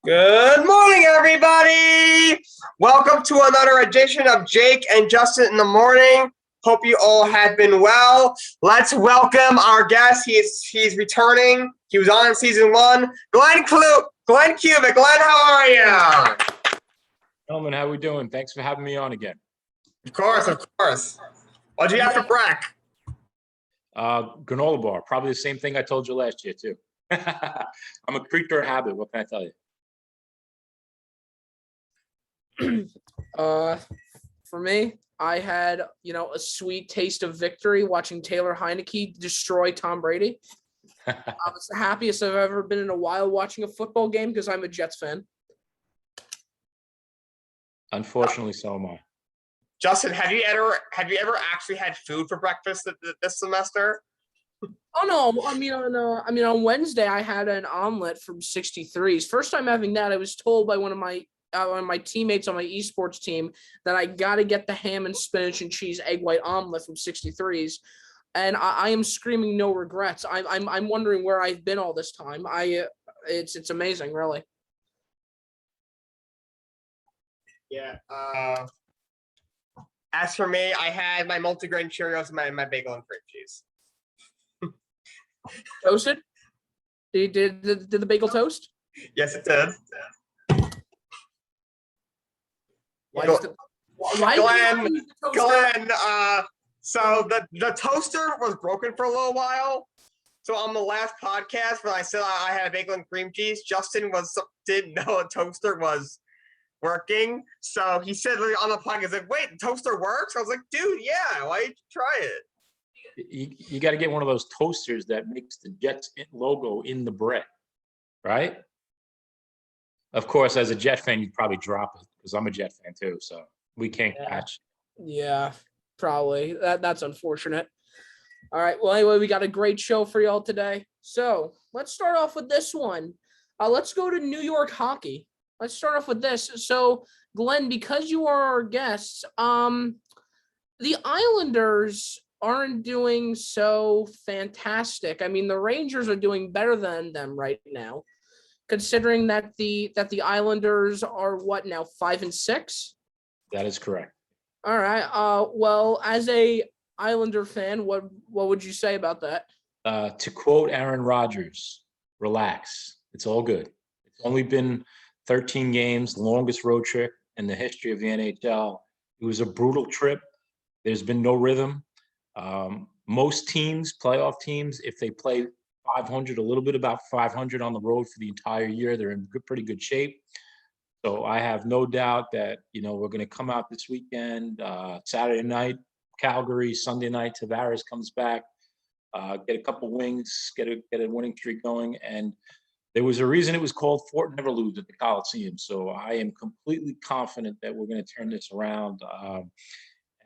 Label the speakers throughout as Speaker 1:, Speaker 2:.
Speaker 1: Good morning, everybody! Welcome to another edition of Jake and Justin in the Morning. Hope you all have been well. Let's welcome our guest. He's returning. He was on in season one. Glenn Kubik. Glenn, how are you?
Speaker 2: Gentlemen, how we doing? Thanks for having me on again.
Speaker 1: Of course. What'd you have for brec?
Speaker 2: Granola bar, probably the same thing I told you last year too. I'm a creature of habit. What can I tell you?
Speaker 3: For me, I had, a sweet taste of victory watching Taylor Heineke destroy Tom Brady. I was the happiest I've ever been in a while watching a football game because I'm a Jets fan.
Speaker 2: Unfortunately, so am I.
Speaker 1: Justin, have you ever actually had food for breakfast this semester?
Speaker 3: Oh no! On Wednesday I had an omelet from 63's. First time having that, I was told by one of my teammates on my esports team that I got to get the ham and spinach and cheese egg white omelet from 63's, and I am screaming no regrets. I'm wondering where I've been all this time. It's amazing, really.
Speaker 1: Yeah. As for me, I had my multigrain Cheerios and my bagel and cream cheese.
Speaker 3: Toasted? Did the bagel toast?
Speaker 1: Yes, it did. Glenn, so the toaster was broken for a little while. So on the last podcast when I said I had a bagel and cream cheese, Justin didn't know a toaster was working. So he said on the podcast, like, wait, the toaster works? I was like, dude, yeah, why don't you try it?
Speaker 2: You got to get one of those toasters that makes the Jets logo in the bread, right? Of course, as a Jet fan, you'd probably drop it because I'm a Jet fan too, so we can't catch.
Speaker 3: Yeah, probably. That's unfortunate. All right. Well, anyway, we got a great show for y'all today. So let's start off with this one. Let's go to New York hockey. Let's start off with this. So, Glenn, because you are our guest, the Islanders aren't doing so fantastic. I mean, the Rangers are doing better than them right now, considering that the Islanders are what now, 5-6?
Speaker 2: That is correct.
Speaker 3: All right. Well, as a Islander fan, what would you say about that?
Speaker 2: To quote Aaron Rodgers, relax. It's all good. It's only been 13 games, longest road trip in the history of the NHL. It was a brutal trip. There's been no rhythm. Most teams, playoff teams, if they play 500, a little bit about 500 on the road for the entire year, they're in pretty good shape. So I have no doubt that, we're going to come out this weekend, Saturday night, Calgary, Sunday night, Tavares comes back, get a couple wings, get a winning streak going. And there was a reason it was called Fort Never Lose at the Coliseum. So I am completely confident that we're going to turn this around.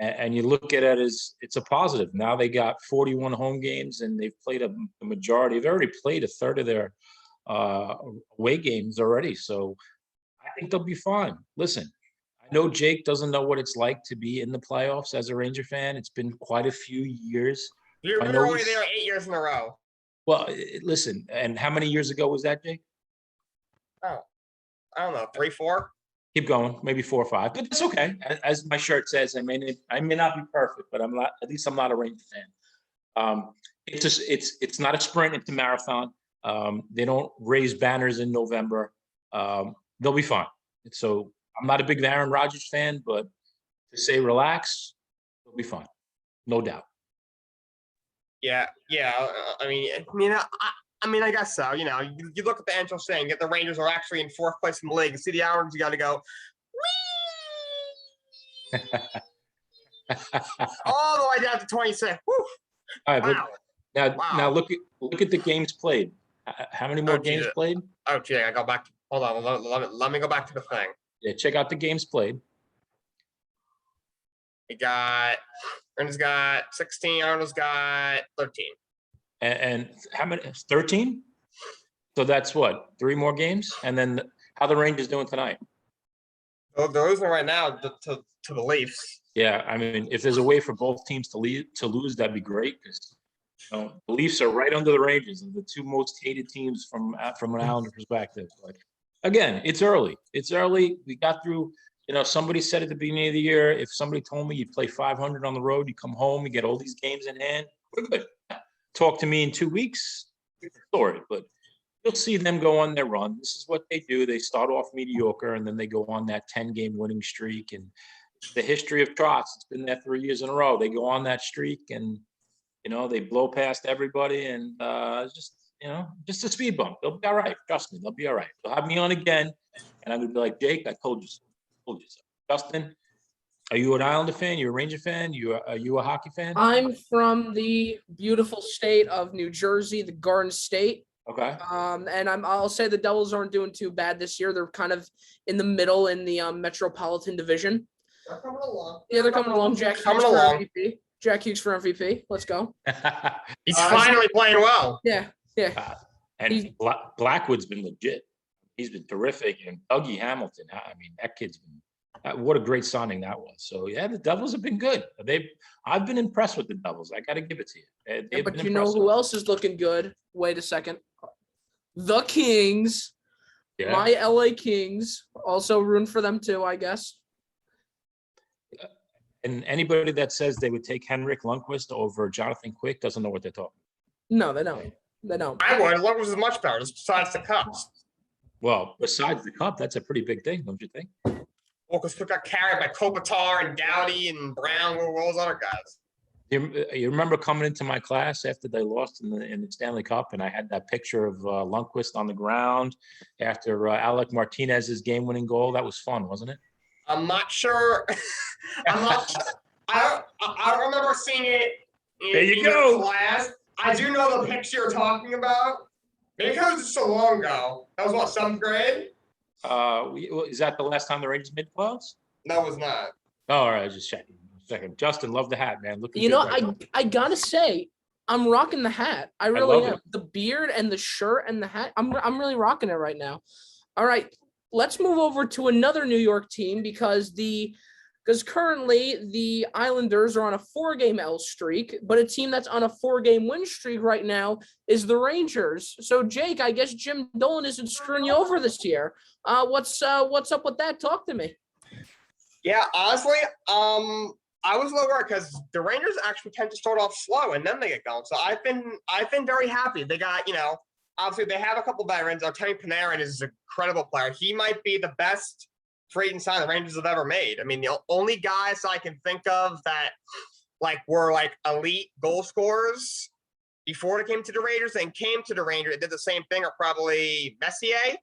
Speaker 2: And you look at it as it's a positive. Now they got 41 home games and they've played the majority. They've already played a third of their away games already. So I think they'll be fine. Listen, I know Jake doesn't know what it's like to be in the playoffs as a Ranger fan. It's been quite a few years.
Speaker 1: You're only there 8 years in a row.
Speaker 2: Well, listen, and how many years ago was that, Jake?
Speaker 1: Oh, I don't know, 3, 4?
Speaker 2: Keep going, maybe 4 or 5, but it's okay. As my shirt says, I may not be perfect, but I'm not a Ranger fan. It's not a sprint, it's a marathon. They don't raise banners in November. They'll be fine. So I'm not a big Aaron Rodgers fan, but to say relax, they'll be fine, no doubt.
Speaker 1: Yeah. I guess so. You look at the NHL saying that the Rangers are actually in 4th place in the league. And see the Islanders, you got to go, whee! all the way down to 26. Woo!
Speaker 2: All right,
Speaker 1: wow.
Speaker 2: Now look at the games played. How many more games played?
Speaker 1: Oh, gee, I go back. Hold on, let me go back to the thing.
Speaker 2: Yeah, check out the games played.
Speaker 1: Ernest got 16. Arnold's got 13.
Speaker 2: And how many? 13? So that's what? 3 more games? And then how the Rangers doing tonight?
Speaker 1: They're losing right now to the Leafs.
Speaker 2: Yeah, I mean, if there's a way for both teams to lose, that'd be great. Because the Leafs are right under the Rangers, and the 2 most hated teams from an Islander perspective. Like, Again, it's early. It's early. We got through, somebody said at the beginning of the year, if somebody told me you play 500 on the road, you come home, you get all these games in hand, we're good. Talk to me in 2 weeks, story. But you'll see them go on their run. This is what they do. They start off mediocre, and then they go on that 10-game winning streak. And the history of Trotz, it's been there 3 years in a row. They go on that streak, and, they blow past everybody. And just a speed bump. They'll be all right. Trust me, they'll be all right. They'll have me on again, and I'm going to be like, Jake, I told you so. Justin, are you an Islander fan? You a Ranger fan? Are you a hockey fan?
Speaker 3: I'm from the beautiful state of New Jersey, the Garden State.
Speaker 2: Okay.
Speaker 3: And I'll say the Devils aren't doing too bad this year. They're kind of in the middle in the Metropolitan Division.
Speaker 1: They're coming along.
Speaker 3: Yeah, they're coming along. Jack Hughes for MVP. Jack Hughes for MVP. Let's go.
Speaker 1: He's finally playing well.
Speaker 3: Yeah.
Speaker 2: And Blackwood's been legit. He's been terrific. And Dougie Hamilton, I mean, that kid's been what a great signing that was. So, yeah, the Devils have been good. I've been impressed with the Devils. I got to give it to you.
Speaker 3: But you know who else is looking good? Wait a second. The Kings. Yeah. My LA Kings. Also rooting for them too, I guess.
Speaker 2: And anybody that says they would take Henrik Lundqvist over Jonathan Quick doesn't know what they're talking
Speaker 3: about. No, they don't.
Speaker 1: I would. Lundqvist is much better, besides the Cups.
Speaker 2: Well, besides the Cup, that's a pretty big thing, don't you think?
Speaker 1: Well, because Quick got carried by Kopitar and Doughty and Brown, all those other guys.
Speaker 2: You remember coming into my class after they lost in the Stanley Cup, and I had that picture of Lundqvist on the ground after Alec Martinez's game-winning goal. That was fun, wasn't it?
Speaker 1: I'm not sure. I don't remember seeing it in class. I do know the picture you're talking about. Maybe because it was so long ago. That was what, 7th grade?
Speaker 2: Is that the last time the Rangers made playoffs?
Speaker 1: No, it was not.
Speaker 2: Oh, all right, just checking. Justin, love the hat, man.
Speaker 3: I gotta say, I'm rocking the hat. I really am. The beard and the shirt and the hat. I'm really rocking it right now. All right, let's move over to another New York team because currently the Islanders are on a 4-game L streak, but a team that's on a 4-game win streak right now is the Rangers. So, Jake, I guess Jim Dolan isn't screwing you over this year. What's up with that? Talk to me.
Speaker 1: Yeah, honestly, I was a little worried because the Rangers actually tend to start off slow and then they get going. So I've been very happy. They got, obviously they have a couple veterans. Artemi Panarin is an incredible player. He might be the best free agent sign the Rangers have ever made. I mean, the only guys I can think of that were elite goal scorers before they came to the Rangers and came to the Rangers and did the same thing are probably Messier,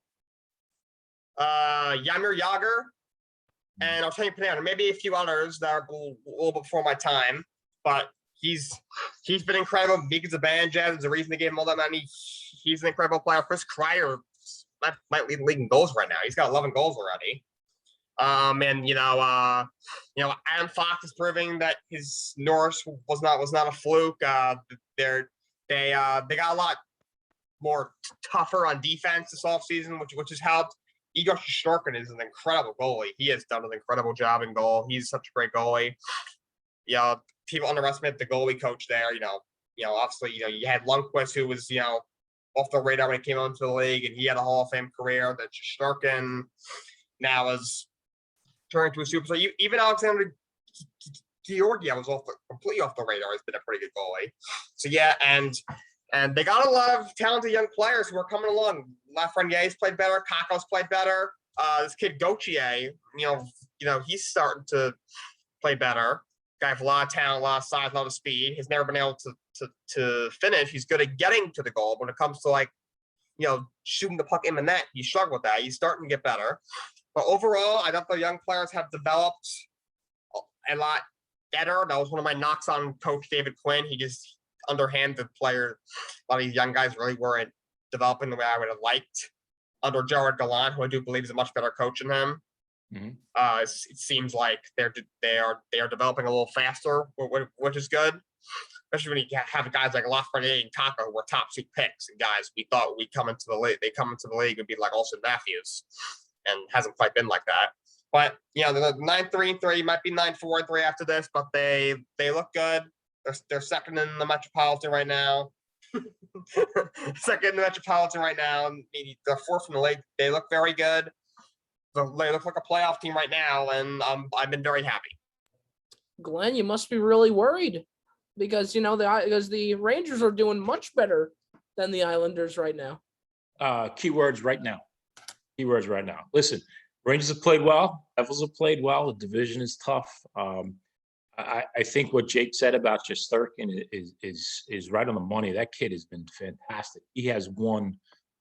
Speaker 1: Jaromir Jagr, and Artemi Panarin, maybe a few others that are a little before my time, but he's been incredible. Mika Zibanejad is the reason they gave him all that money. He's an incredible player. Chris Kreider might lead the league in goals right now. He's got 11 goals already. Adam Fox is proving that his Norris was not a fluke. They got a lot more tougher on defense this offseason, which has helped. Igor Shesterkin is an incredible goalie. He has done an incredible job in goal. He's such a great goalie. People underestimate the goalie coach there. Obviously, you had Lundqvist, who was, off the radar when he came onto the league, and he had a Hall of Fame career. That Shesterkin now is turning to a superstar. Even Alexander Georgiev was completely off the radar. He's been a pretty good goalie. So yeah, and they got a lot of talented young players who are coming along. Lafreniere's played better. Kakos played better. This kid Gauthier, he's starting to play better. Guy with a lot of talent, a lot of size, a lot of speed. He's never been able to finish. He's good at getting to the goal. When it comes to shooting the puck in the net, he struggled with that. He's starting to get better. But overall, I thought the young players have developed a lot better. That was one of my knocks on Coach David Quinn. He just underhanded players. A lot of these young guys really weren't developing the way I would have liked under Jared Gallant, who I do believe is a much better coach than him. Mm-hmm. It seems like they are developing a little faster, which is good. Especially when you have guys like Lafreniere and Kakko who were top 2 picks, and guys we thought we'd come into the league. They come into the league and be like Austin Matthews, and hasn't quite been like that. But the 9-3-3 might be 9-4-3 after this, but they look good. They're second in the Metropolitan right now. Second in the Metropolitan right now, and they're fourth in the league. They look very good. They look like a playoff team right now, and I've been very happy.
Speaker 3: Glenn, you must be really worried because the Rangers are doing much better than the Islanders right now.
Speaker 2: Keywords right now. Keywords right now. Listen, Rangers have played well. Devils have played well. The division is tough. I think what Jake said about Shesterkin is right on the money. That kid has been fantastic. He has won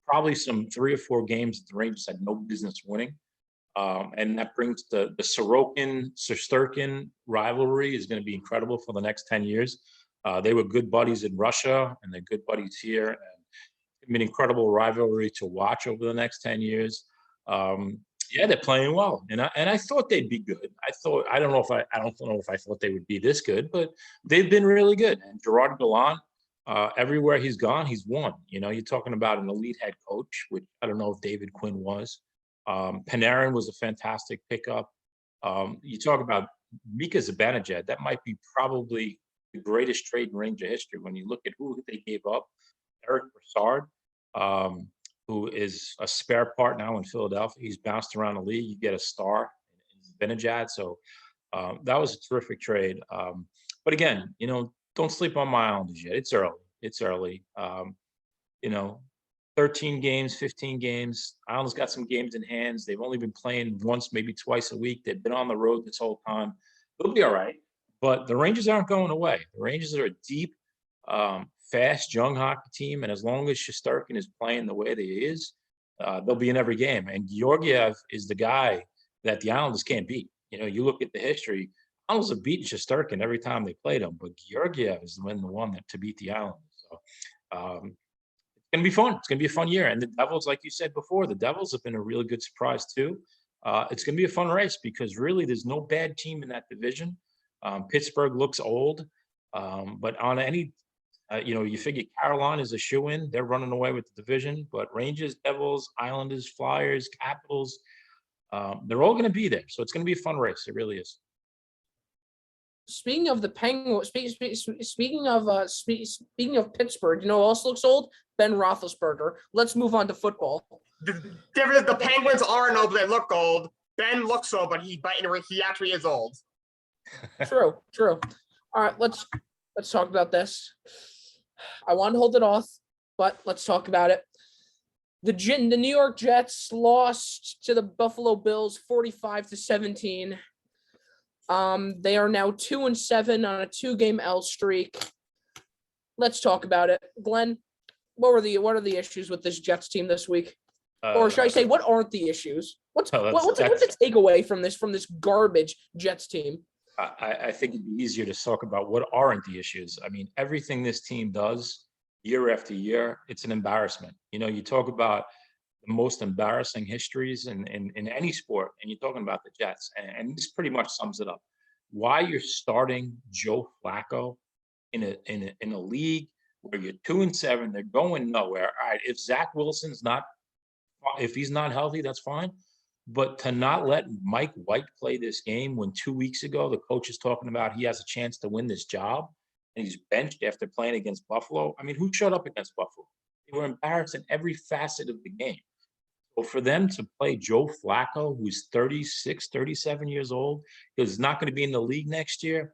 Speaker 2: probably some 3 or 4 games that the Rangers had no business winning. And that brings the Sorokin-Shesterkin rivalry is going to be incredible for the next 10 years. They were good buddies in Russia, and they're good buddies here. And it's been an incredible rivalry to watch over the next 10 years. Yeah, they're playing well, and I thought they'd be good. I don't know if I thought they would be this good, but they've been really good. And Gerard Gallant, everywhere he's gone, he's won. You're talking about an elite head coach, which I don't know if David Quinn was. Panarin was a fantastic pickup. You talk about Mika Zibanejad, that might be probably the greatest trade in Ranger history when you look at who they gave up. Eric Brassard, who is a spare part now in Philadelphia. He's bounced around the league. You get a star in Zibanejad. So that was a terrific trade. But again, don't sleep on my Islanders yet. It's early. 13 games, 15 games. Islanders got some games in hands. They've only been playing once, maybe twice a week. They've been on the road this whole time. They'll be all right. But the Rangers aren't going away. The Rangers are a deep, fast, young hockey team. And as long as Shesterkin is playing the way that he is, they'll be in every game. And Georgiev is the guy that the Islanders can't beat. You look at the history, Islanders have beaten Shesterkin every time they played him, but Georgiev is the one to beat the Islanders. So it's going to be fun. It's going to be a fun year. And the Devils, like you said before, the Devils have been a really good surprise too. It's going to be a fun race because really there's no bad team in that division. Pittsburgh looks old, but on any you figure Carolina is a shoo-in. They're running away with the division. But Rangers, Devils, Islanders, Flyers, Capitals, they're all going to be there. So it's going to be a fun race. It really is.
Speaker 3: Speaking of the Penguins, speaking of Pittsburgh, who also looks old? Ben Roethlisberger. Let's move on to football.
Speaker 1: The difference is the Penguins aren't old, but they look old. Ben looks old, but he actually is old.
Speaker 3: True. All right, let's talk about this. I want to hold it off, but let's talk about it. The New York Jets lost to the Buffalo Bills 45-17. They are now 2-7 on a 2-game L streak. Let's talk about it. Glenn, what are the issues with this Jets team this week? Or should I say, what aren't the issues? What's the takeaway from this garbage Jets team?
Speaker 2: I think it'd be easier to talk about what aren't the issues. I mean, everything this team does year after year, it's an embarrassment. You talk about the most embarrassing histories in any sport, and you're talking about the Jets, and this pretty much sums it up. Why you're starting Joe Flacco in a league where you're 2-7, they're going nowhere. All right, if he's not healthy, that's fine. But to not let Mike White play this game when 2 weeks ago the coach is talking about he has a chance to win this job, and he's benched after playing against Buffalo. I mean, who showed up against Buffalo? They were embarrassed in every facet of the game. So for them to play Joe Flacco, who's 36, 37 years old, who's not going to be in the league next year,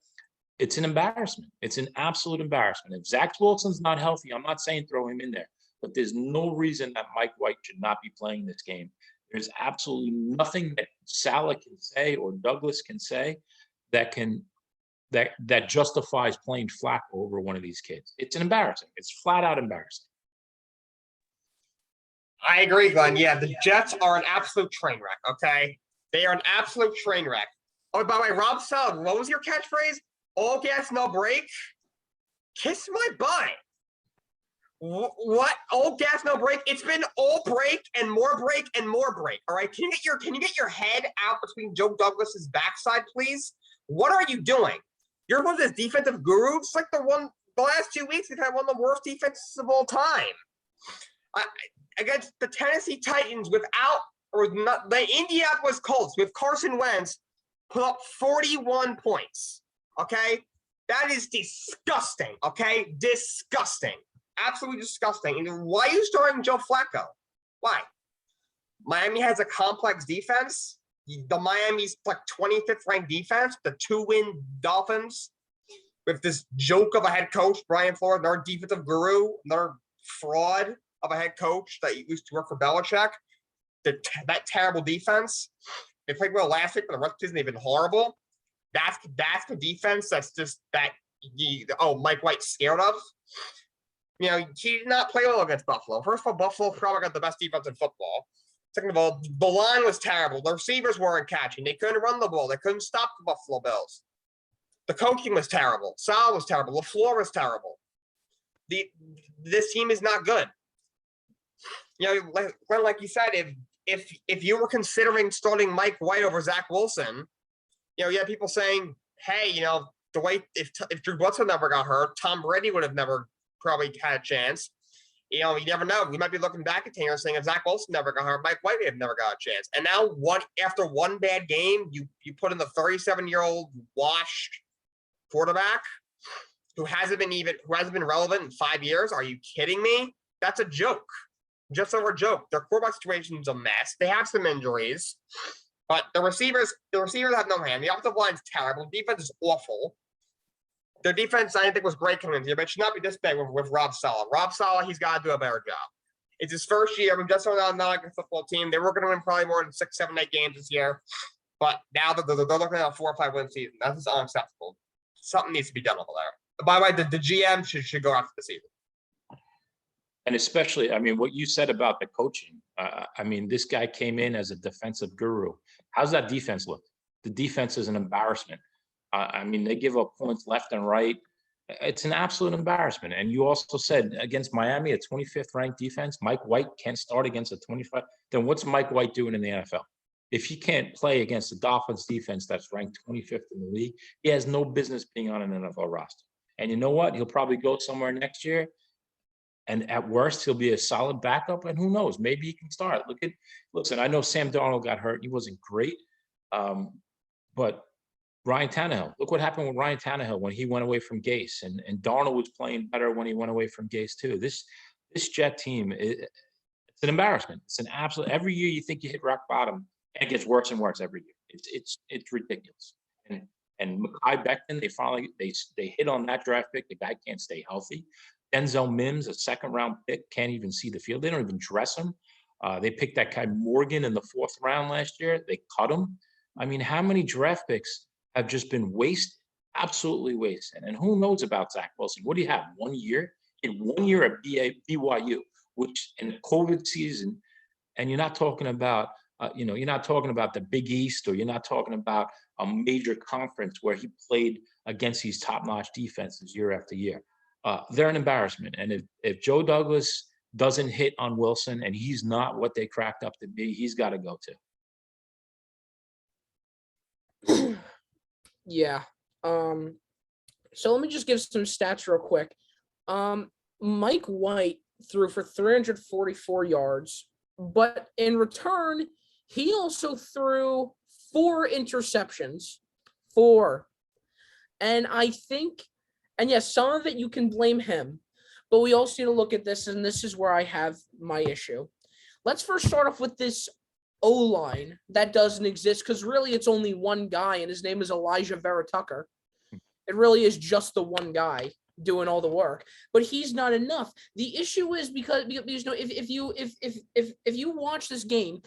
Speaker 2: it's an embarrassment. It's an absolute embarrassment. If Zach Wilson's not healthy, I'm not saying throw him in there, but there's no reason that Mike White should not be playing this game. There's absolutely nothing that Salah can say or Douglas can say that justifies playing Flacco over one of these kids. It's an embarrassing. It's flat out embarrassing.
Speaker 1: I agree, Glenn. Yeah, the Jets are an absolute train wreck, okay? They are an absolute train wreck. Oh, by the way, Rob Sell, what was your catchphrase? All gas, no break? Kiss my butt. What? All gas, no break? It's been all break and more break and more break, all right? Can you get your head out between Joe Douglas's backside, please? What are you doing? You're one of this defensive guru. It's like the last 2 weeks, we've had one of the worst defenses of all time. Against the Tennessee Titans the Indianapolis Colts with Carson Wentz put up 41 points, okay? That is disgusting, okay? Disgusting. absolutely disgusting. And why are you starting Joe Flacco? Why? Miami has a complex defense. The Miami's like 25th ranked defense, the 2-win Dolphins, with this joke of a head coach, Brian Flores, another defensive guru, another fraud of a head coach that used to work for Belichick. That terrible defense. They played well last week, but the rest of the season they've been horrible. That's the defense that's just that Mike White's scared of. He did not play well against Buffalo. First of all, Buffalo probably got the best defense in football. Second of all, the line was terrible. The receivers weren't catching. They couldn't run the ball. They couldn't stop the Buffalo Bills. The coaching was terrible. Sal was terrible. LaFleur was terrible. This team is not good. Like you said, if you were considering starting Mike White over Zach Wilson, you had people saying, hey, the way if Drew Bledsoe never got hurt, Tom Brady would have never probably had a chance. You never know. We might be looking back at 10 years saying if Zach Wilson never got hurt, Mike White would have never got a chance. And now after one bad game, you put in the 37-year-old washed quarterback who hasn't been relevant in 5 years. Are you kidding me? That's a joke. Just over a joke. Their quarterback situation is a mess. They have some injuries, but the receivers have no hand. The offensive line's terrible. Defense is awful. Their defense, I didn't think was great coming into here, but it should not be this bad with Rob Saleh. Rob Saleh, he's got to do a better job. It's his first year. Just not like a football team. They were going to win probably more than 6, 7, 8 games this year, but now they're looking at a 4 or 5 win season. That's just unacceptable. Something needs to be done over there. By the way, the GM should go after the season.
Speaker 2: And especially, what you said about the coaching. This guy came in as a defensive guru. How's that defense look? The defense is an embarrassment. They give up points left and right. It's an absolute embarrassment. And you also said against Miami, a 25th ranked defense, Mike White can't start against a 25. Then what's Mike White doing in the NFL? If he can't play against the Dolphins defense that's ranked 25th in the league, he has no business being on an NFL roster. And you know what? He'll probably go somewhere next year. And at worst, he'll be a solid backup. And who knows? Maybe he can start. Listen, I know Sam Darnold got hurt. He wasn't great. But Ryan Tannehill, look what happened with Ryan Tannehill when he went away from Gase. And Darnold was playing better when he went away from Gase too. This Jet team, it's an embarrassment. It's an absolute, every year you think you hit rock bottom, and it gets worse and worse every year. It's ridiculous. And Mekhi Becton, they hit on that draft pick. The guy can't stay healthy. Denzel Mims, a second-round pick, can't even see the field. They don't even dress him. They picked that guy Morgan in the 4th round last year. They cut him. How many draft picks have just been wasted? Absolutely wasted. And who knows about Zach Wilson? What do you have? 1 year? In 1 year at BYU, which in the COVID season, and you're not talking about, you're not talking about the Big East, or you're not talking about a major conference where he played against these top-notch defenses year after year. They're an embarrassment. And if Joe Douglas doesn't hit on Wilson and he's not what they cracked up to be, he's got to go too.
Speaker 3: Yeah. So let me just give some stats real quick. Mike White threw for 344 yards, but in return, he also threw 4 interceptions. 4. And I think, and yes, some of it you can blame him, but we also need to look at this, and this is where I have my issue. Let's first start off with this O-line that doesn't exist, because really it's only one guy, and his name is Elijah Vera Tucker. It really is just the one guy doing all the work, but he's not enough. The issue is because if you watch this game,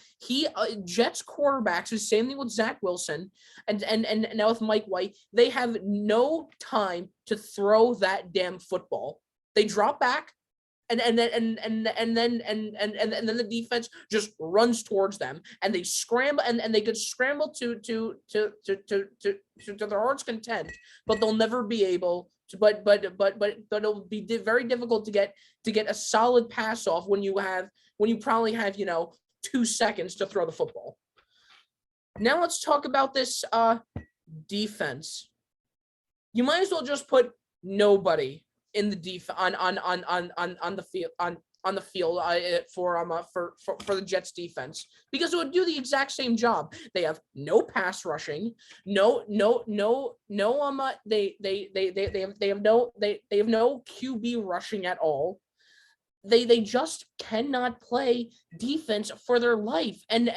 Speaker 3: Jets quarterbacks, the same thing with Zach Wilson and now with Mike White, they have no time to throw that damn football. They drop back, and then the defense just runs towards them, and they scramble, and they could scramble to their heart's content, but they'll never be able to. But it'll be very difficult to get a solid pass off when you probably have 2 seconds to throw the football. Now let's talk about this defense. You might as well just put nobody in the on the field for the Jets defense, because it would do the exact same job. They have no pass rushing, they have no QB rushing at all. they just cannot play defense for their life. And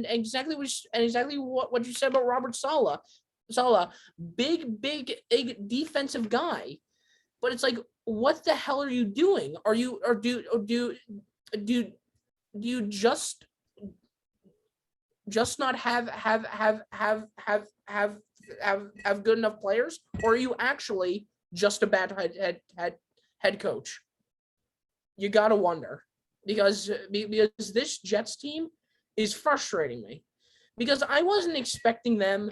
Speaker 3: exactly what you said about Robert Saleh. Big defensive guy. But it's like, what the hell are you doing? Are you do you just not have good enough players, or are you actually just a bad head coach? You gotta wonder, because this Jets team is frustrating me, because I wasn't expecting them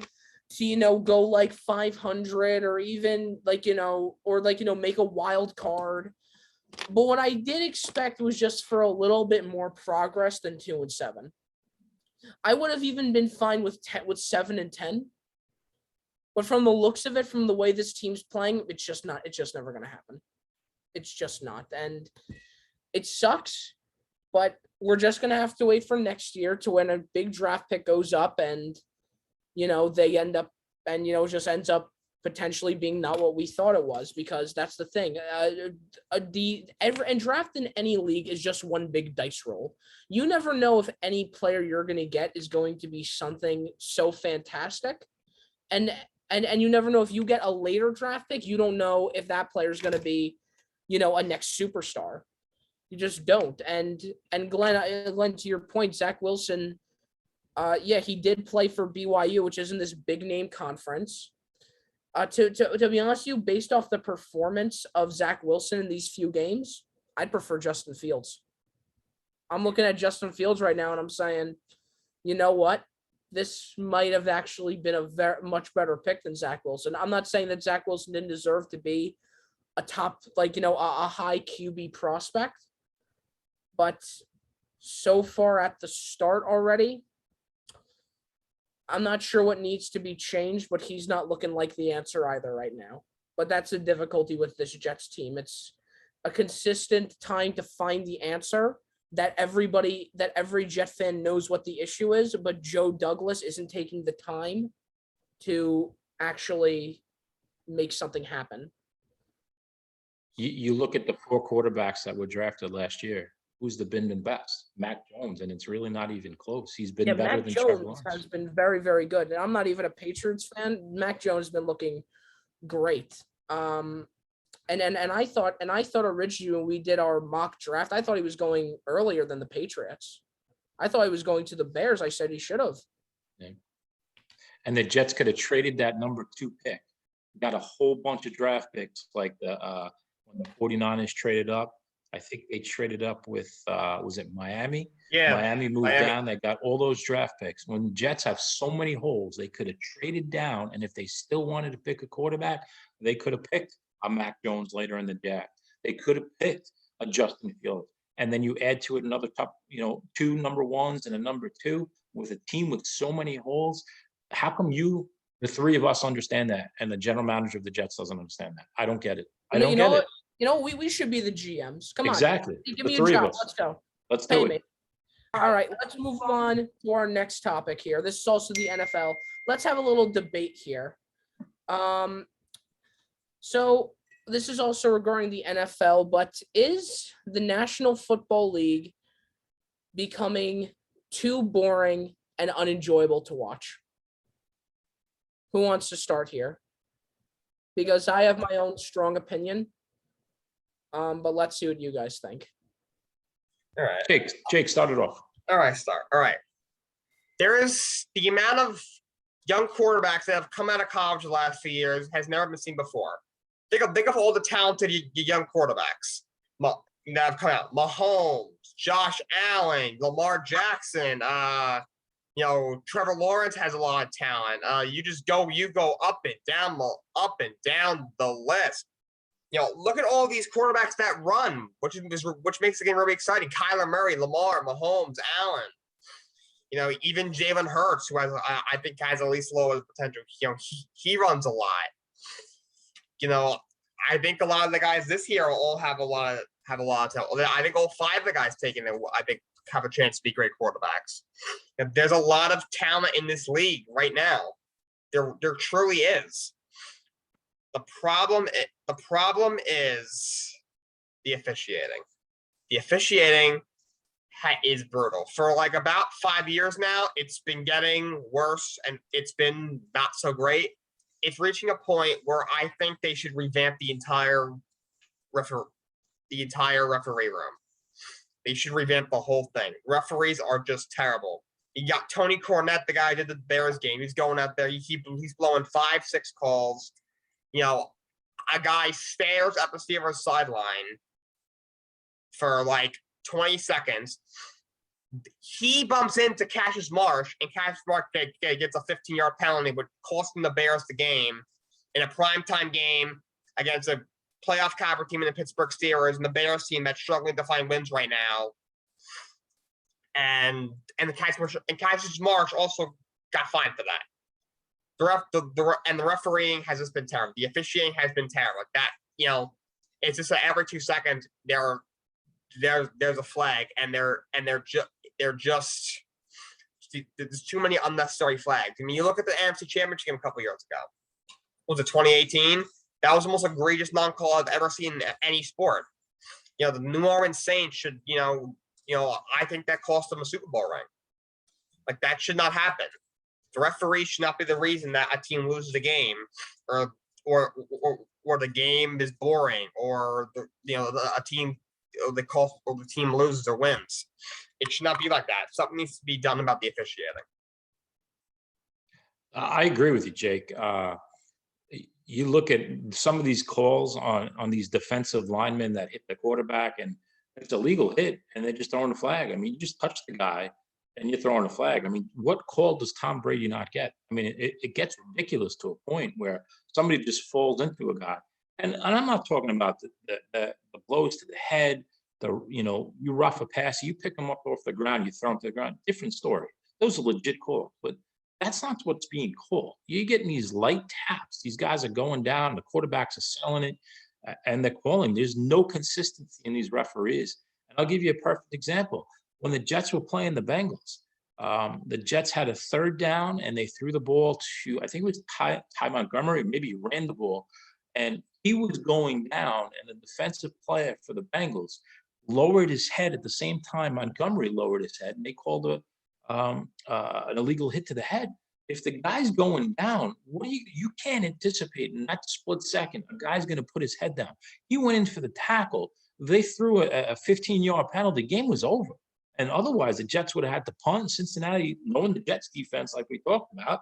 Speaker 3: to go like 500 or even make a wild card. But what I did expect was just for a little bit more progress than 2-7. I would have even been fine with 7-10. But from the looks of it, from the way this team's playing, it's just never going to happen. It's just not. And it sucks, but we're just going to have to wait for next year to when a big draft pick goes up and, they end up and, it just ends up potentially being not what we thought it was, because that's the thing. And draft in any league is just one big dice roll. You never know if any player you're going to get is going to be something so fantastic. And you never know if you get a later draft pick, you don't know if that player is going to be, a next superstar. You just don't. And Glenn, to your point, Zach Wilson, he did play for BYU, which isn't this big name conference. To be honest with you, based off the performance of Zach Wilson in these few games, I'd prefer Justin Fields. I'm looking at Justin Fields right now, and I'm saying, you know what? This might have actually been a very much better pick than Zach Wilson. I'm not saying that Zach Wilson didn't deserve to be a top, a high QB prospect, but so far at the start already, I'm not sure what needs to be changed, but he's not looking like the answer either right now. But that's the difficulty with this Jets team. It's a consistent time to find the answer that every Jet fan knows what the issue is, but Joe Douglas isn't taking the time to actually make something happen.
Speaker 2: You look at the 4 quarterbacks that were drafted last year. Who's been best? Mac Jones, and it's really not even close. He's been better
Speaker 3: Mac
Speaker 2: than
Speaker 3: Jones
Speaker 2: Trevor Lawrence.
Speaker 3: has been very, very good. And I'm not even a Patriots fan. Mac Jones has been looking great. And I thought originally when we did our mock draft, I thought he was going earlier than the Patriots. I thought he was going to the Bears. I said he should have.
Speaker 2: Yeah. And the Jets could have traded that number 2 pick. Got a whole bunch of draft picks, like when the 49ers traded up. I think they traded up with, was it Miami?
Speaker 1: Yeah.
Speaker 2: Miami moved down. They got all those draft picks. When the Jets have so many holes, they could have traded down. And if they still wanted to pick a quarterback, they could have picked a Mac Jones later in the draft. They could have picked a Justin Fields. And then you add to it another top, 2 number 1s and a number 2 with a team with so many holes. How come the 3 of us understand that, and the general manager of the Jets doesn't understand that? I don't get it. I don't get it.
Speaker 3: We should be the GMs. Come on.
Speaker 2: Exactly.
Speaker 3: Give me a job. Let's go.
Speaker 2: Let's do it.
Speaker 3: All right, let's move on to our next topic here. This is also the NFL. Let's have a little debate here. So this is also regarding the NFL, but is the National Football League becoming too boring and unenjoyable to watch? Who wants to start here? Because I have my own strong opinion. But let's see what you guys think.
Speaker 1: All right.
Speaker 2: Jake, start it off.
Speaker 1: All right, start. All right. There is the amount of young quarterbacks that have come out of college the last few years has never been seen before. Think of all the talented young quarterbacks that have come out. Mahomes, Josh Allen, Lamar Jackson, Trevor Lawrence has a lot of talent. You go up and down the list. Look at all these quarterbacks that run, which makes the game really exciting. Kyler Murray, Lamar, Mahomes, Allen. Even Jalen Hurts, who I think has at least low potential. He runs a lot. I think a lot of the guys this year all have a lot of talent. I think all 5 of the guys taken it, I think, have a chance to be great quarterbacks. There's a lot of talent in this league right now. There truly is. The problem is the officiating. The officiating is brutal. For like about 5 years now, it's been getting worse and it's been not so great. It's reaching a point where I think they should revamp the entire referee room. They should revamp the whole thing. Referees are just terrible. You got Tony Cornette, the guy who did the Bears game. He's going out there. He's blowing 5-6 calls. You know, a guy stares at the Steelers sideline for like 20 seconds. He bumps into Cassius Marsh, and Cassius Marsh gets a 15-yard penalty, which costing the Bears the game in a primetime game against a playoff caliber team in the Pittsburgh Steelers and the Bears team that's struggling to find wins right now. And Cassius Marsh also got fined for that. The refereeing has just been terrible. The officiating has been terrible. That, you know, it's just that every 2 seconds there's a flag, and there's too many unnecessary flags. I mean, you look at the NFC Championship game a couple years ago. Was it 2018? That was the most egregious non-call I've ever seen in any sport. You know, the New Orleans Saints should, I think that cost them a Super Bowl ring. Like, that should not happen. The referee should not be the reason that a team loses a game, or the game is boring, or the team loses or wins. It should not be like that. Something needs to be done about the officiating.
Speaker 2: I agree with you, Jake. You look at some of these calls on these defensive linemen that hit the quarterback, and it's a legal hit, and they're just throwing a flag. I mean, you just touch the guy, and you're throwing a flag. I mean, what call does Tom Brady not get? I mean, it gets ridiculous to a point where somebody just falls into a guy. And I'm not talking about the blows to the head, you rough a pass, you pick them up off the ground, you throw them to the ground, different story. Those are legit calls, but that's not what's being called. You're getting these light taps. These guys are going down, the quarterbacks are selling it, and they're calling. There's no consistency in these referees. And I'll give you a perfect example. When the Jets were playing the Bengals, the Jets had a third down, and they threw the ball to, I think it was Ty Montgomery, maybe he ran the ball, and he was going down, and the defensive player for the Bengals lowered his head at the same time Montgomery lowered his head, and they called an illegal hit to the head. If the guy's going down, you can't anticipate in that split second a guy's going to put his head down. He went in for the tackle. They threw a 15-yard penalty. The game was over. And otherwise, the Jets would have had to punt. Cincinnati, knowing the Jets defense like we talked about,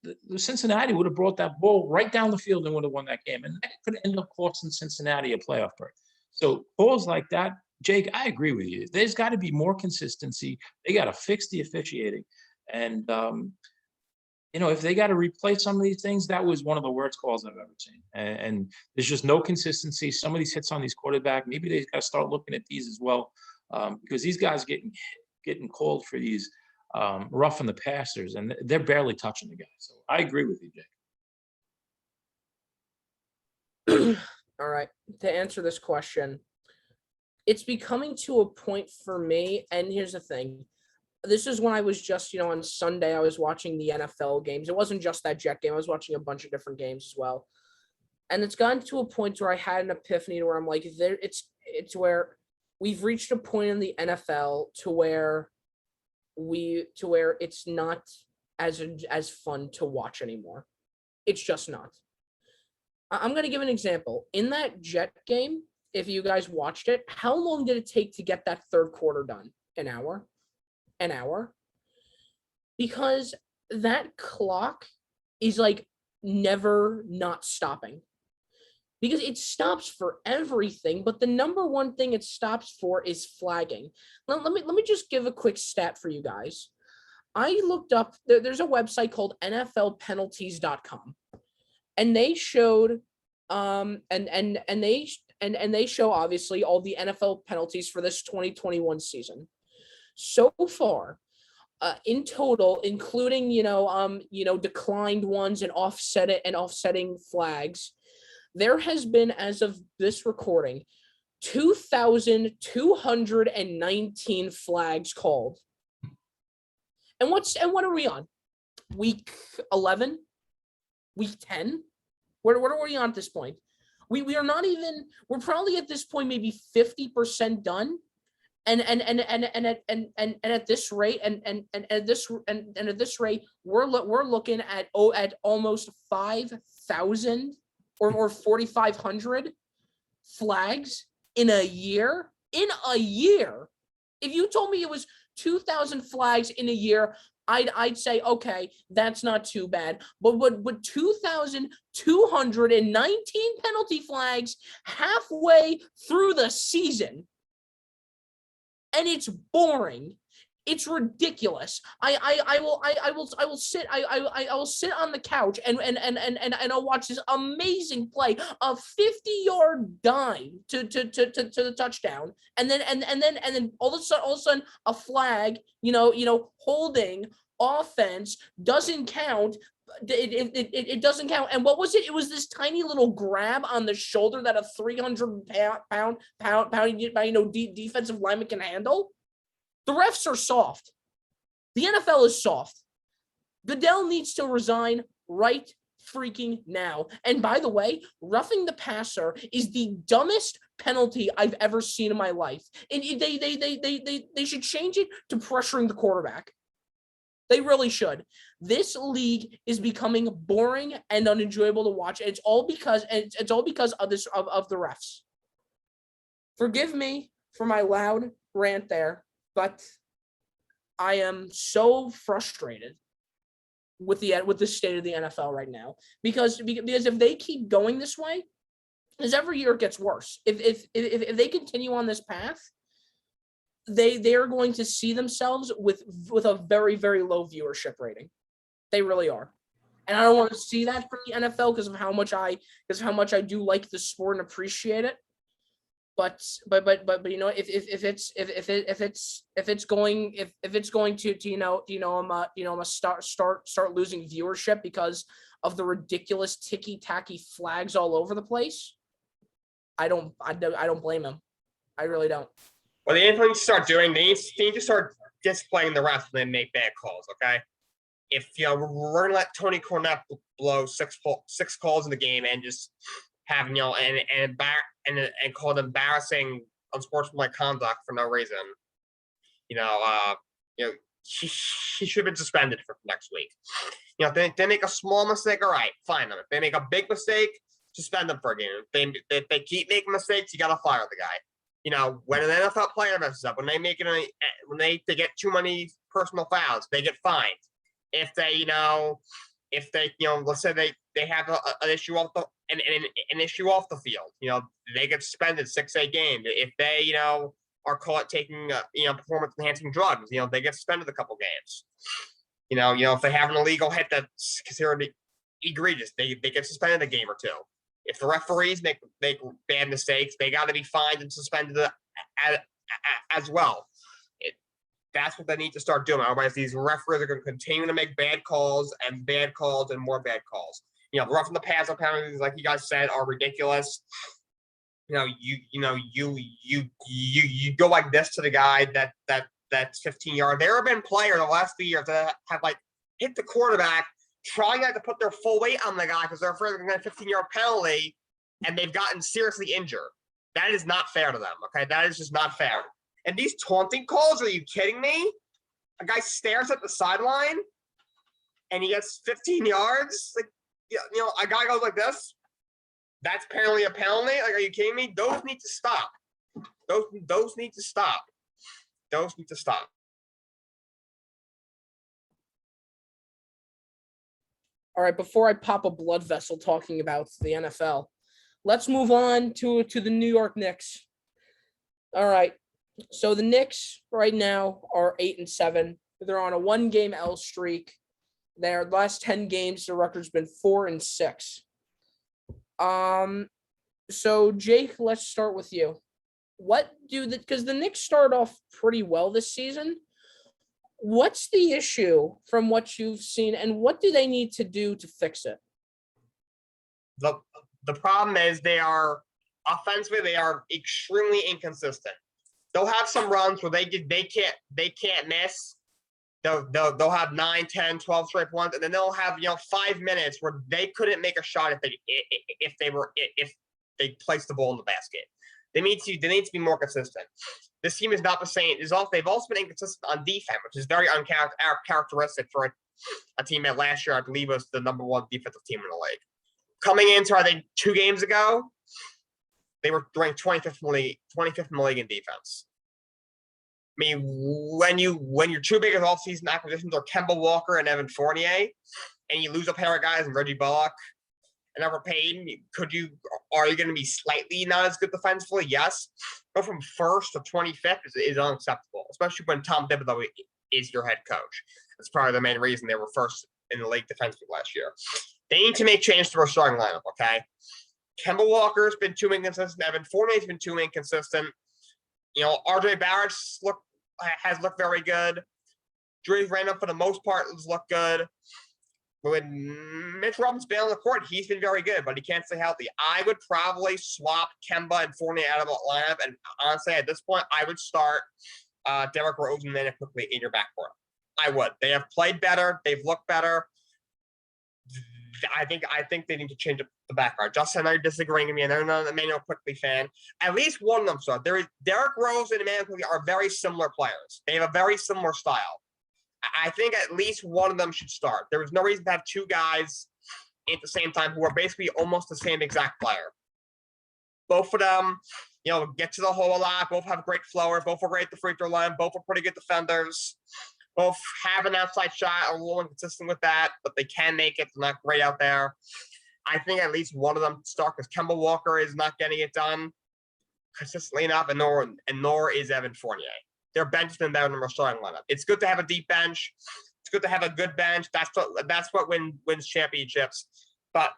Speaker 2: the Cincinnati would have brought that ball right down the field and would have won that game. And that could end up costing Cincinnati a playoff berth. So calls like that, Jake, I agree with you. There's got to be more consistency. They got to fix the officiating. And, if they got to replace some of these things, that was one of the worst calls I've ever seen. And there's just no consistency. Some of these hits on these quarterback, maybe they got to start looking at these as well, because these guys getting called for these roughing the passers, and they're barely touching the guy. So I agree with you,
Speaker 3: Jake. All right. To answer this question, it's becoming to a point for me, and here's the thing. This is when I was just, on Sunday, I was watching the NFL games. It wasn't just that Jet game. I was watching a bunch of different games as well. And it's gotten to a point where I had an epiphany where I'm like, it's where we've reached a point in the NFL to where it's not as fun to watch anymore. It's just not. I'm going to give an example. In that Jet game, if you guys watched it, how long did it take to get that third quarter done? An hour? Because that clock is like never not stopping. Because it stops for everything, but the number one thing it stops for is flagging. Let me just give a quick stat for you guys. I looked up, there's a website called NFLpenalties.com, and they showed and they show obviously all the NFL penalties for this 2021 season. So far, in total, including declined ones and offsetting flags, there has been, as of this recording, 2,219 flags called. And what are we on? Week 11? Week 10? What are we on at this point? We are not even. We're probably at this point maybe 50% done. And at this rate, and at this rate, we're looking at almost 5,000 or 4,500 flags in a year. If you told me it was 2,000 flags in a year, I'd say, okay, that's not too bad. But with 2,219 penalty flags halfway through the season, and it's boring. It's ridiculous. I will sit on the couch and I'll watch this amazing play, a 50-yard dive to the touchdown, and then all of a sudden a flag, holding offense doesn't count. It doesn't count. And what was it? It was this tiny little grab on the shoulder that a 300-pound defensive lineman can handle. The refs are soft. The NFL is soft. Goodell needs to resign right freaking now. And by the way, roughing the passer is the dumbest penalty I've ever seen in my life. And they should change it to pressuring the quarterback. They really should. This league is becoming boring and unenjoyable to watch. And it's all because of the refs. Forgive me for my loud rant there, but I am so frustrated with the state of the NFL right now because if they keep going this way, as every year it gets worse. If they continue on this path, they are going to see themselves with a very, very low viewership rating. They really are. And I don't want to see that for the NFL because of how much I do like the sport and appreciate it. But if it's going to start losing viewership because of the ridiculous ticky-tacky flags all over the place, I don't blame him. I really don't.
Speaker 1: Well, they need to start doing. They need to start displaying the refs when they make bad calls. Okay, if we're gonna let Tony Cornette blow six calls in the game and just have and call it embarrassing, unsportsmanlike conduct for no reason, he should have been suspended for next week. If they make a small mistake, all right, fine them. If they make a big mistake, suspend them for a game. If they keep making mistakes, you gotta fire the guy. When an NFL player messes up, when they get too many personal fouls, they get fined. If they, let's say they have an issue off an issue off the field, they get suspended 6-8 games. If they, are caught taking, performance enhancing drugs, they get suspended a couple games. If they have an illegal hit that's considered egregious, they get suspended a game or two. If the referees make bad mistakes, they got to be fined and suspended as well. That's what they need to start doing. Otherwise, these referees are going to continue to make bad calls and more bad calls. The roughing the passer penalties, like you guys said, are ridiculous. You go like this to the guy that's 15 yards. There have been players the last few years that have hit the quarterback, trying not to put their full weight on the guy because they're afraid of getting a 15-yard penalty, and they've gotten seriously injured. That is not fair to them, okay? That is just not fair. And these taunting calls, are you kidding me? A guy stares at the sideline, and he gets 15 yards? A guy goes like this? That's apparently a penalty? Are you kidding me? Those need to stop. Those need to stop. Those need to stop.
Speaker 3: All right, before I pop a blood vessel talking about the NFL, let's move on to the New York Knicks. All right, so the Knicks right now are 8-7. They're on a 1-game L streak. Their last 10 games, their record's been 4-6. So Jake, let's start with you. Because the Knicks started off pretty well this season. What's the issue from what you've seen, and what do they need to do to fix it?
Speaker 1: The problem is they are offensively, they are extremely inconsistent. They'll have some runs where they can't miss. They'll have 9, 10, 12 straight points, and then they'll have 5 minutes where they couldn't make a shot if they place the ball in the basket. They need to be more consistent. This team is not the same. They've also been inconsistent on defense, which is very uncharacteristic for a team that last year I believe was the number one defensive team in the league. Coming into, I think, 2 games ago, they were ranked 25th in the league in defense. I mean, when your 2 biggest offseason acquisitions are Kemba Walker and Evan Fournier, and you lose a pair of guys in Reggie Bullock and Albert Payton, are you going to be slightly not as good defensively? Yes. Go from 1st to 25th is unacceptable, especially when Tom Thibodeau is your head coach. That's probably the main reason they were 1st in the league defensively last year. They need to make change to their starting lineup, okay? Kemba Walker's been too inconsistent. Evan Fournier's been too inconsistent. RJ Barrett has looked very good. Julius Randle, for the most part, has looked good. When Mitch Robinson's been on the court, he's been very good, but he can't stay healthy. I would probably swap Kemba and Fournier out of the lineup, and honestly, at this point, I would start Demar Derozan and quickly in your backcourt. I would. They have played better. They've looked better. I think they need to change up the backcourt. Justin and I are disagreeing with me, and they're not an Emmanuel Quickly fan. At least one of them start. Derrick Rose and Emmanuel Quickly are very similar players. They have a very similar style. I think at least one of them should start. There was no reason to have 2 guys at the same time who are basically almost the same exact player. Both of them, get to the hole a lot. Both have great flower. Both are great at the free throw line. Both are pretty good defenders. Both have an outside shot, are a little inconsistent with that, but they can make it. They're not great out there. I think at least one of them start because Kemba Walker is not getting it done consistently enough, and nor is Evan Fournier. Their bench has been better than their starting lineup. It's good to have a deep bench. It's good to have a good bench. That's what wins championships. But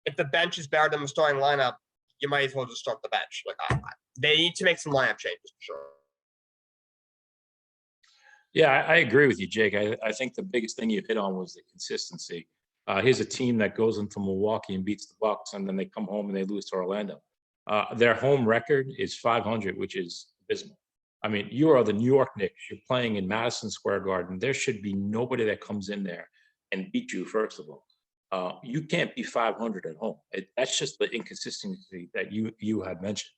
Speaker 1: if the bench is better than the starting lineup, you might as well just start the bench. They need to make some lineup changes for sure.
Speaker 2: Yeah, I agree with you, Jake. I think the biggest thing you hit on was the consistency. Here's a team that goes into Milwaukee and beats the Bucks, and then they come home and they lose to Orlando. Their home record is 500, which is abysmal. I mean, you are the New York Knicks. You're playing in Madison Square Garden. There should be nobody that comes in there and beat you, first of all. You can't be 500 at home. That's just the inconsistency that you had mentioned.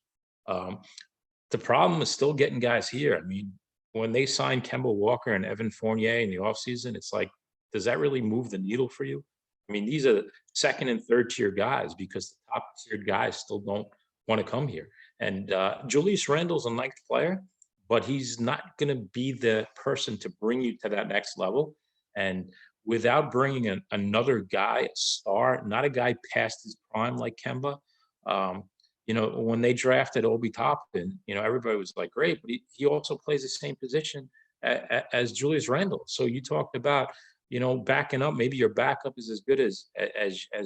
Speaker 2: The problem is still getting guys here. I mean, when they signed Kemba Walker and Evan Fournier in the offseason, it's like, does that really move the needle for you? I mean, these are 2nd and 3rd tier guys because the top tiered guys still don't want to come here. And Julius Randle's a nice player, but he's not going to be the person to bring you to that next level. And without bringing another guy, a star, not a guy past his prime like Kemba, when they drafted Obi Toppin, everybody was like, great, but he also plays the same position as Julius Randle. So you talked about, backing up. Maybe your backup is as good as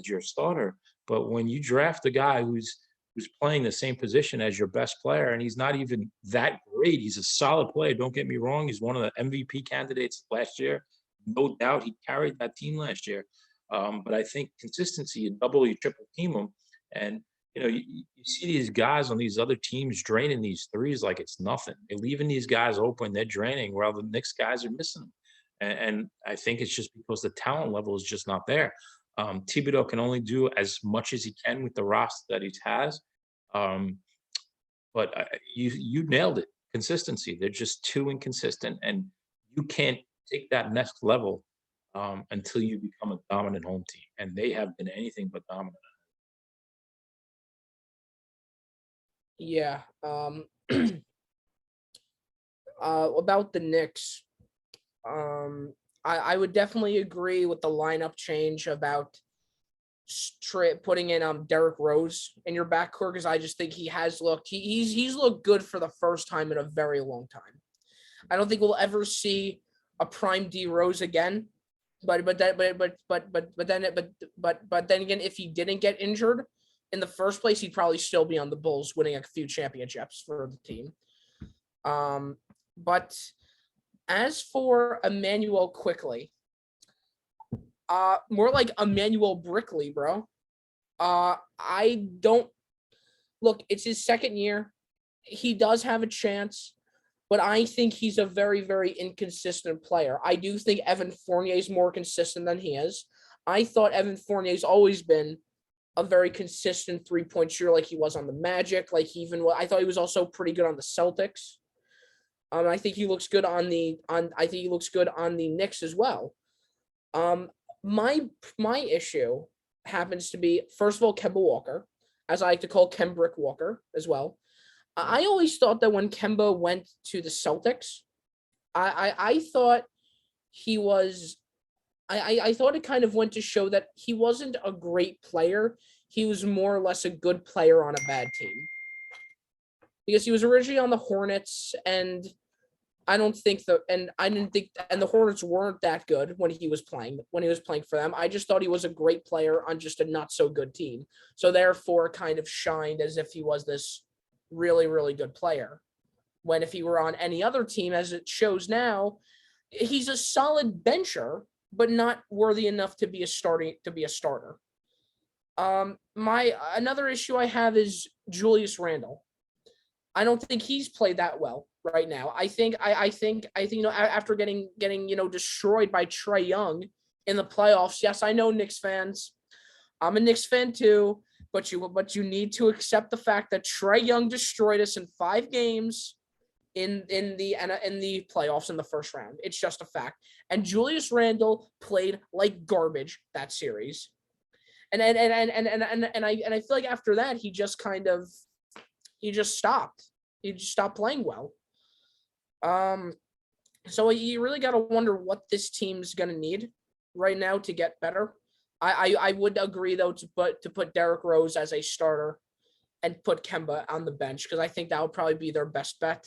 Speaker 2: your starter, but when you draft a guy who's playing the same position as your best player, and he's not even that great, he's a solid player. Don't get me wrong; he's one of the MVP candidates last year. No doubt, he carried that team last year. But I think consistency, you double, you triple team him, and you see these guys on these other teams draining these threes like it's nothing. They're leaving these guys open. They're draining while the Knicks guys are missing them. And I think it's just because the talent level is just not there. Thibodeau can only do as much as he can with the roster that he has. But you nailed it. Consistency. They're just too inconsistent. And you can't take that next level until you become a dominant home team. And they have been anything but dominant.
Speaker 3: Yeah. About the Knicks, I would definitely agree with the lineup change about putting in Derrick Rose in your backcourt, because I just think he has looked he's looked good for the first time in a very long time. I don't think we'll ever see a prime D Rose again, but then again, if he didn't get injured in the first place, he'd probably still be on the Bulls winning a few championships for the team. But as for Emmanuel Quickly, more like Emmanuel Brickley, bro. I don't look, it's his 2nd year. He does have a chance, but I think he's a very, very inconsistent player. I do think Evan Fournier is more consistent than he is. I thought Evan Fournier's always been a very consistent 3-point shooter like he was on the Magic. Like I thought he was also pretty good on the Celtics. I think he looks good on the Knicks as well. My issue happens to be, first of all, Kemba Walker, as I like to call Kembrick Walker as well. I always thought that when Kemba went to the Celtics, I thought he was. I thought it kind of went to show that he wasn't a great player. He was more or less a good player on a bad team. Because he was originally on the Hornets, and the Hornets weren't that good when he was playing for them. I just thought he was a great player on just a not so good team. So therefore kind of shined as if he was this really, really good player. When if he were on any other team, as it shows now, he's a solid bencher, but not worthy enough to be a starter. Another issue I have is Julius Randle. I don't think he's played that well right now. I think after getting destroyed by Trae Young in the playoffs. Yes, I know Knicks fans. I'm a Knicks fan too, but you need to accept the fact that Trae Young destroyed us in 5 games in the playoffs in the first round. It's just a fact. And Julius Randle played like garbage that series. And I feel like after that he just stopped. He just stopped playing well. So you really got to wonder what this team's going to need right now to get better. I would agree though to put Derrick Rose as a starter and put Kemba on the bench, because I think that would probably be their best bet.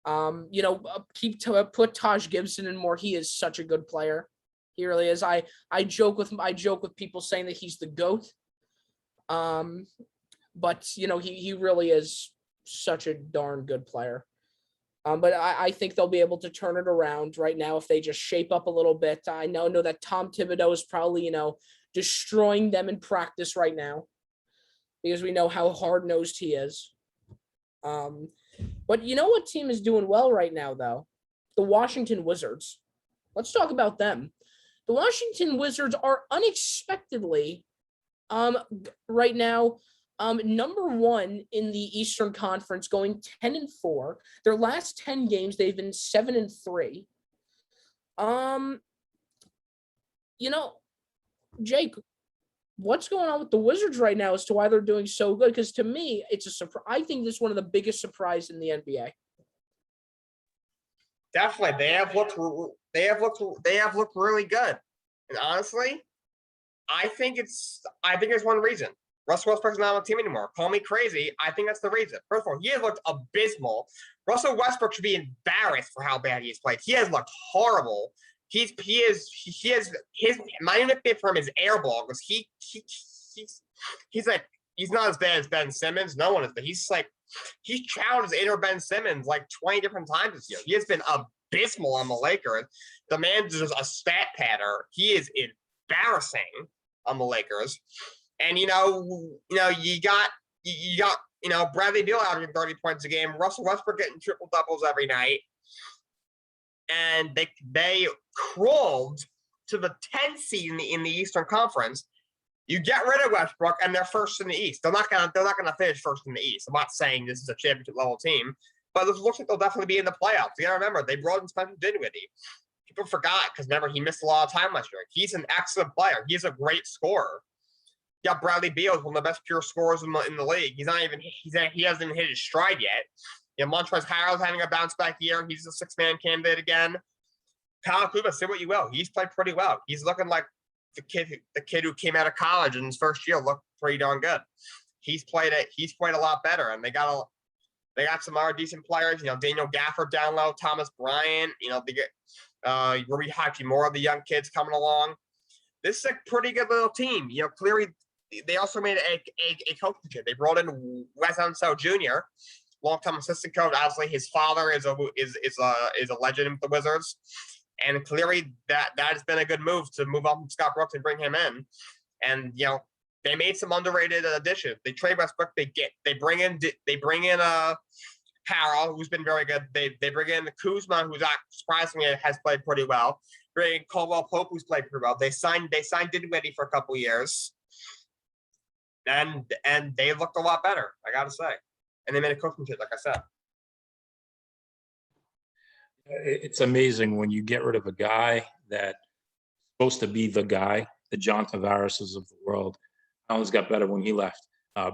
Speaker 3: Put Taj Gibson in more. He is such a good player. He really is. I joke with people saying that he's the GOAT. But he really is such a darn good player. But I think they'll be able to turn it around right now if they just shape up a little bit. I know that Tom Thibodeau is probably, destroying them in practice right now, because we know how hard-nosed he is. But you know what team is doing well right now, though? The Washington Wizards. Let's talk about them. The Washington Wizards are unexpectedly, right now, number 1 in the Eastern Conference, going 10-4. Their last 10 games, they've been 7-3. Jake, what's going on with the Wizards right now as to why they're doing so good? Because to me, it's a surprise. I think this is one of the biggest surprises in the NBA.
Speaker 1: Definitely, they have looked really good, and honestly, I think there's one reason. Russell Westbrook's not on the team anymore. Call me crazy. I think that's the reason. First of all, he has looked abysmal. Russell Westbrook should be embarrassed for how bad he has played. He has looked horrible. His my nickname for him is Airball, because he's not as bad as Ben Simmons. No one is, but he's challenged inner Ben Simmons like 20 different times this year. He has been abysmal on the Lakers. The man's just a stat patter. He is embarrassing on the Lakers. And you got Bradley Beal averaging 30 points a game, Russell Westbrook getting triple doubles every night, and they crawled to the 10th seed in the Eastern Conference. You get rid of Westbrook, and they're first in the East. They're not gonna finish first in the East. I'm not saying this is a championship level team, but it looks like they'll definitely be in the playoffs. You gotta remember, they brought in Spencer Dinwiddie. People forgot, because remember, he missed a lot of time last year. He's an excellent player. He's a great scorer. You got Bradley Beal, one of the best pure scorers in the league. He hasn't hit his stride yet. Montrezl Harrell's having a bounce back year. He's a 6-man candidate again. Kyle Kuzma, say what you will, he's played pretty well. He's looking like the kid who came out of college in his first year looked pretty darn good. He's played a lot better, and they got some other decent players. Daniel Gafford down low, Thomas Bryant. They get Rui Hachimura, the young kids coming along. This is a pretty good little team. Clearly, they also made a coaching change. They brought in Wes Unseld Jr., longtime assistant coach. Obviously, his father is a legend with the Wizards, and clearly that has been a good move to move up from Scott Brooks and bring him in. And they made some underrated additions. They trade Westbrook. They bring in Harrell, who's been very good. They bring in Kuzma, who's surprisingly has played pretty well. Bring in Caldwell Pope, who's played pretty well. They signed Dinwiddie for a couple years. and they looked a lot better, I gotta say. And they made a coaching change, like I said.
Speaker 2: It's amazing when you get rid of a guy that's supposed to be the guy, the John Tavarises of the world. Allen's got better when he left.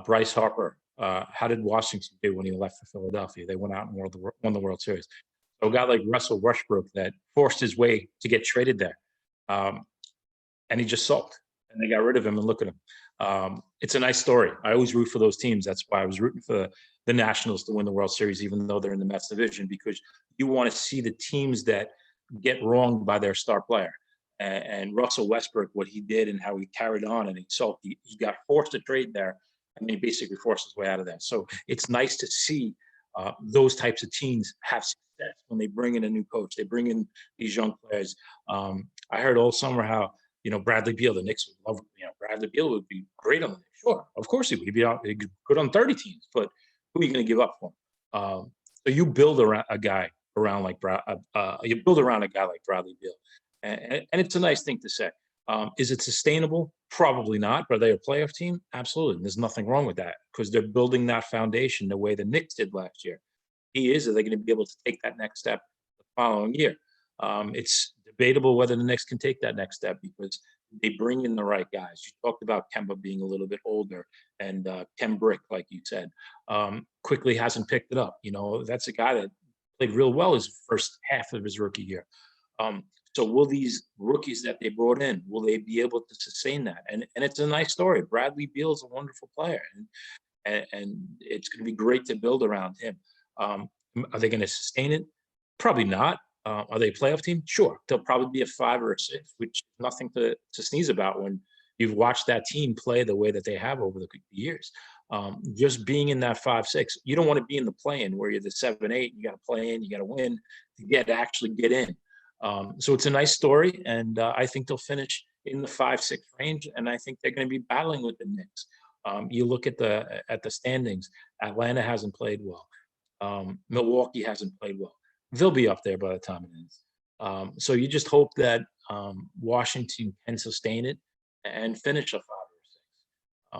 Speaker 2: Bryce Harper, how did Washington do when he left for Philadelphia? They went out and won the World Series. So a guy like Russell Westbrook that forced his way to get traded there, and he just sulked, and they got rid of him. And look at him. It's a nice story. I always root for those teams. That's why I was rooting for the Nationals to win the World Series, even though they're in the Mets division, because you want to see the teams that get wronged by their star player. And Russell Westbrook, what he did and how he carried on and he got forced to trade there, and he basically forced his way out of that. So it's nice to see those types of teams have success when they bring in a new coach. They bring in these young players. I heard all summer how, Bradley Beal, the Knicks would love, Bradley Beal would be great on the Knicks. Sure, of course he would. He'd be good on 30 teams, but who are you going to give up for? So you build around a guy like Bradley Beal. And it's a nice thing to say. Is it sustainable? Probably not. But are they a playoff team? Absolutely. And there's nothing wrong with that because they're building that foundation the way the Knicks did last year. Are they going to be able to take that next step the following year? It's debatable whether the Knicks can take that next step because they bring in the right guys. You talked about Kemba being a little bit older and Ken Brick, like you said, quickly hasn't picked it up. That's a guy that played real well his first half of his rookie year. So will these rookies that they brought in, will they be able to sustain that? And it's a nice story. Bradley Beal is a wonderful player, and it's going to be great to build around him. Are they going to sustain it? Probably not. Are they a playoff team? Sure. They'll probably be a 5 or a 6, which is nothing to sneeze about when you've watched that team play the way that they have over the years. Just being in that 5-6, you don't want to be in the play-in where you're the 7-8. You got to play in, you got to win to actually get in. So it's a nice story, and I think they'll finish in the 5-6 range, and I think they're going to be battling with the Knicks. You look at the standings. Atlanta hasn't played well. Milwaukee hasn't played well. They'll be up there by the time it ends. So you just hope that Washington can sustain it and finish a 5 or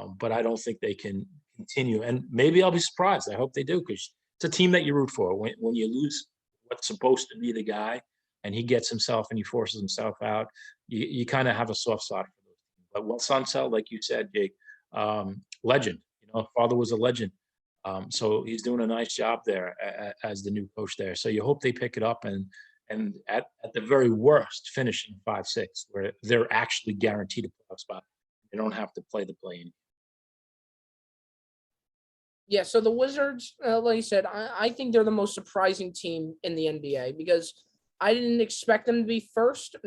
Speaker 2: 6. But I don't think they can continue, and maybe I'll be surprised. I hope they do because it's a team that you root for. When you lose what's supposed to be the guy, and he gets himself and he forces himself out, you kind of have a soft spot for those teams. But Wes Unseld, like you said, Jake, legend. Father was a legend. So he's doing a nice job there as the new coach there. So you hope they pick it up and at the very worst, finish in 5-6, where they're actually guaranteed a playoff spot. They don't have to play the play-in.
Speaker 3: Yeah, so the Wizards, like you said, I think they're the most surprising team in the NBA because I didn't expect them to be first.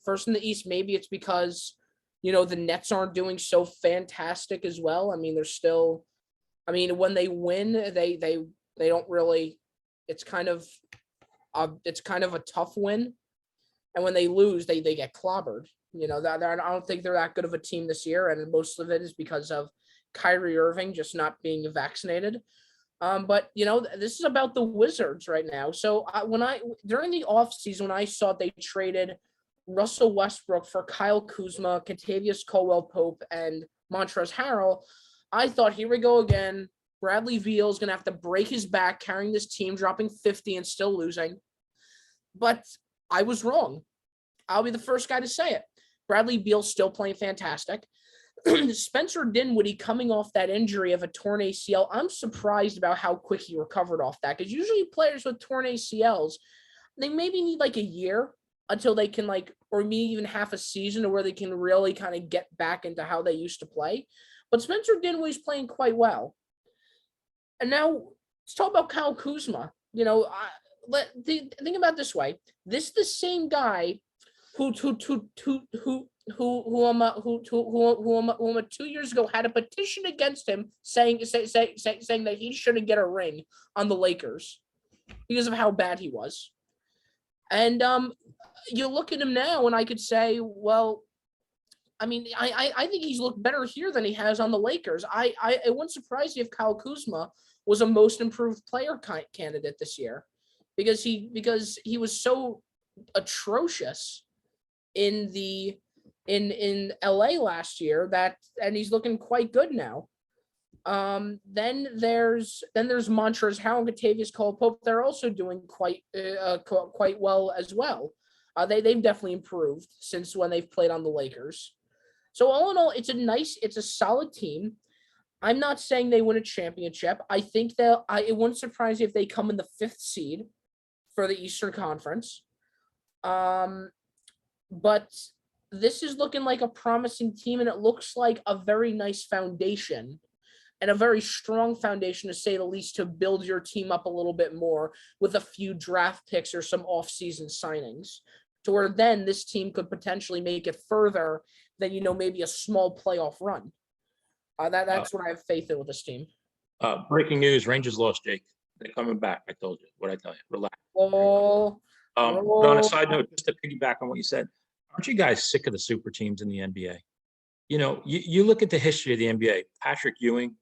Speaker 3: First in the East. Maybe it's because, the Nets aren't doing so fantastic as well. I mean, they're still, when they win, they don't really, it's kind of a tough win. And when they lose, they get clobbered. I don't think they're that good of a team this year. And most of it is because of Kyrie Irving just not being vaccinated. But this is about the Wizards right now. So during the offseason, when I saw they traded Russell Westbrook for Kyle Kuzma, Kentavious Caldwell-Pope, and Montrezl Harrell, I thought, here we go again. Bradley Beal is going to have to break his back carrying this team, dropping 50 and still losing. But I was wrong. I'll be the first guy to say it. Bradley Beal's still playing fantastic. Spencer Dinwiddie coming off that injury of a torn ACL, I'm surprised about how quick he recovered off that because usually players with torn ACLs, they maybe need like a year until they can or maybe even half a season to where they can really kind of get back into how they used to play. But Spencer Dinwiddie's playing quite well. And now let's talk about Kyle Kuzma. Think about it this way. This is the same guy who 2 years ago had a petition against him saying that he shouldn't get a ring on the Lakers because of how bad he was. And you look at him now, and I could say, well, I think he's looked better here than he has on the Lakers. It wouldn't surprise you if Kyle Kuzma was a most improved player candidate this year because he was so atrocious in the in LA last year, and he's looking quite good now. Then there's Montrezl Harrell and Kentavious Cole-Pope. They're also doing quite well as well. They've definitely improved since when they've played on the Lakers. So all in all, it's a solid team. I'm not saying they win a championship. I think it wouldn't surprise me if they come in the 5th seed for the Eastern Conference. But this is looking like a promising team, and it looks like a very nice foundation and a very strong foundation, to say the least, to build your team up a little bit more with a few draft picks or some offseason signings, to where then this team could potentially make it further than, maybe a small playoff run. That's what I have faith in with this team.
Speaker 2: Breaking news, Rangers lost, Jake. They're coming back. I told you. What'd I tell you? Relax. But on a side note, just to piggyback on what you said, aren't you guys sick of the super teams in the NBA? You look at the history of the NBA, Patrick Ewing,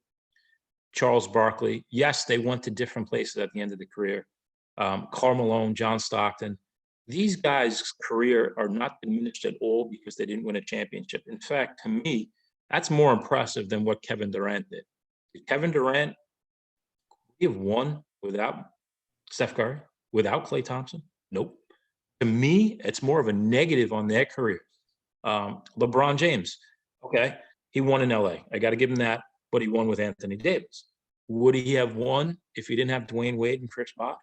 Speaker 2: Charles Barkley. Yes, they went to different places at the end of the career. Karl Malone, John Stockton. These guys' career are not diminished at all because they didn't win a championship. In fact, to me, that's more impressive than what Kevin Durant did. Did Kevin Durant have won without Steph Curry, without Klay Thompson? Nope. To me, it's more of a negative on their career. LeBron James, okay, he won in LA. I got to give him that, but he won with Anthony Davis. Would he have won if he didn't have Dwayne Wade and Chris Bosh?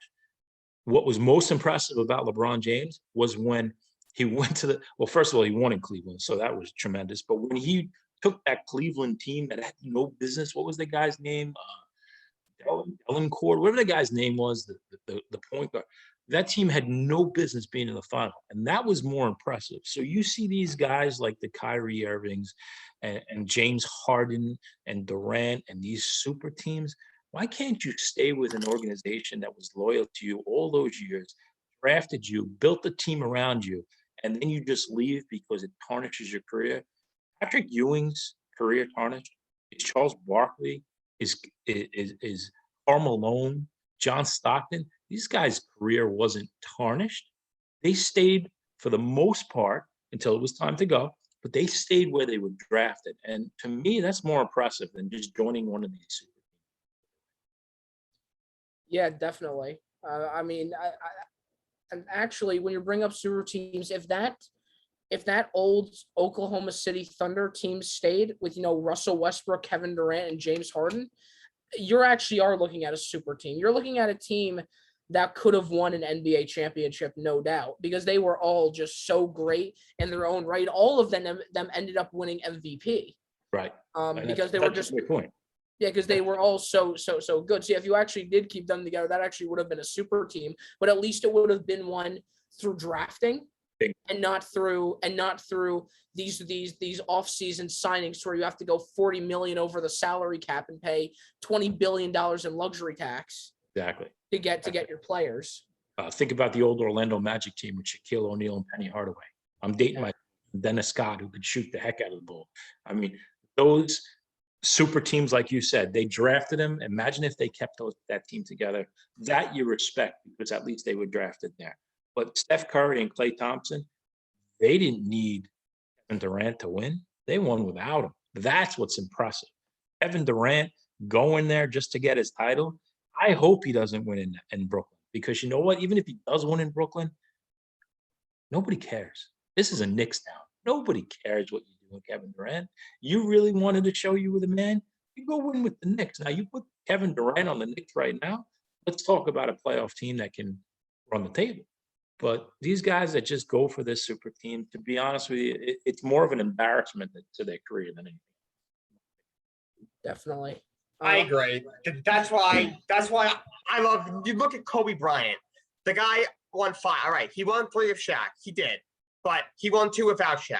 Speaker 2: What was most impressive about LeBron James was when he went to first of all, he won in Cleveland, so that was tremendous. But when he took that Cleveland team that had no business, what was the guy's name? Ellencourt, whatever the guy's name was, the point guard. That team had no business being in the final, and that was more impressive. So you see these guys like the Kyrie Irvings and James Harden and Durant and these super teams. Why can't you stay with an organization that was loyal to you all those years, drafted you, built the team around you, and then you just leave because it tarnishes your career? Patrick Ewing's career tarnished. Is Charles Barkley? Is Karl Malone? John Stockton? These guys' career wasn't tarnished. They stayed for the most part until it was time to go, but they stayed where they were drafted. And to me, that's more impressive than just joining one of these super teams.
Speaker 3: Yeah, definitely. And actually, when you bring up super teams, if that old Oklahoma City Thunder team stayed with, Russell Westbrook, Kevin Durant, and James Harden, you actually are looking at a super team. You're looking at a team that could have won an NBA championship, no doubt, because they were all just so great in their own right. All of them ended up winning MVP.
Speaker 2: Right.
Speaker 3: Because they were just,
Speaker 2: a point.
Speaker 3: Yeah, because they were all so good. So if you actually did keep them together, that actually would have been a super team. But at least it would have been one through drafting and not through these off-season signings where you have to go $40 million over the salary cap and pay $20 billion in luxury tax.
Speaker 2: Exactly.
Speaker 3: To get your players.
Speaker 2: Think about the old Orlando Magic team with Shaquille O'Neal and Penny Hardaway. I'm dating my Dennis Scott, who could shoot the heck out of the ball. I mean, those super teams, like you said, they drafted him. Imagine if they kept that team together. That you respect because at least they were drafted there. But Steph Curry and Klay Thompson, they didn't need Kevin Durant to win. They won without him. That's what's impressive. Kevin Durant going there just to get his title. I hope he doesn't win in Brooklyn because you know what? Even if he does win in Brooklyn, nobody cares. This is a Knicks town. Nobody cares what you do with Kevin Durant. You really wanted to show you were the man? You go win with the Knicks. Now, you put Kevin Durant on the Knicks right now, let's talk about a playoff team that can run the table. But these guys that just go for this super team, to be honest with you, it's more of an embarrassment to their career than anything.
Speaker 3: Definitely.
Speaker 1: I agree. That's why I love. You look at Kobe Bryant. The guy won 5. All right, he won 3 with Shaq. He did, but he won 2 without Shaq,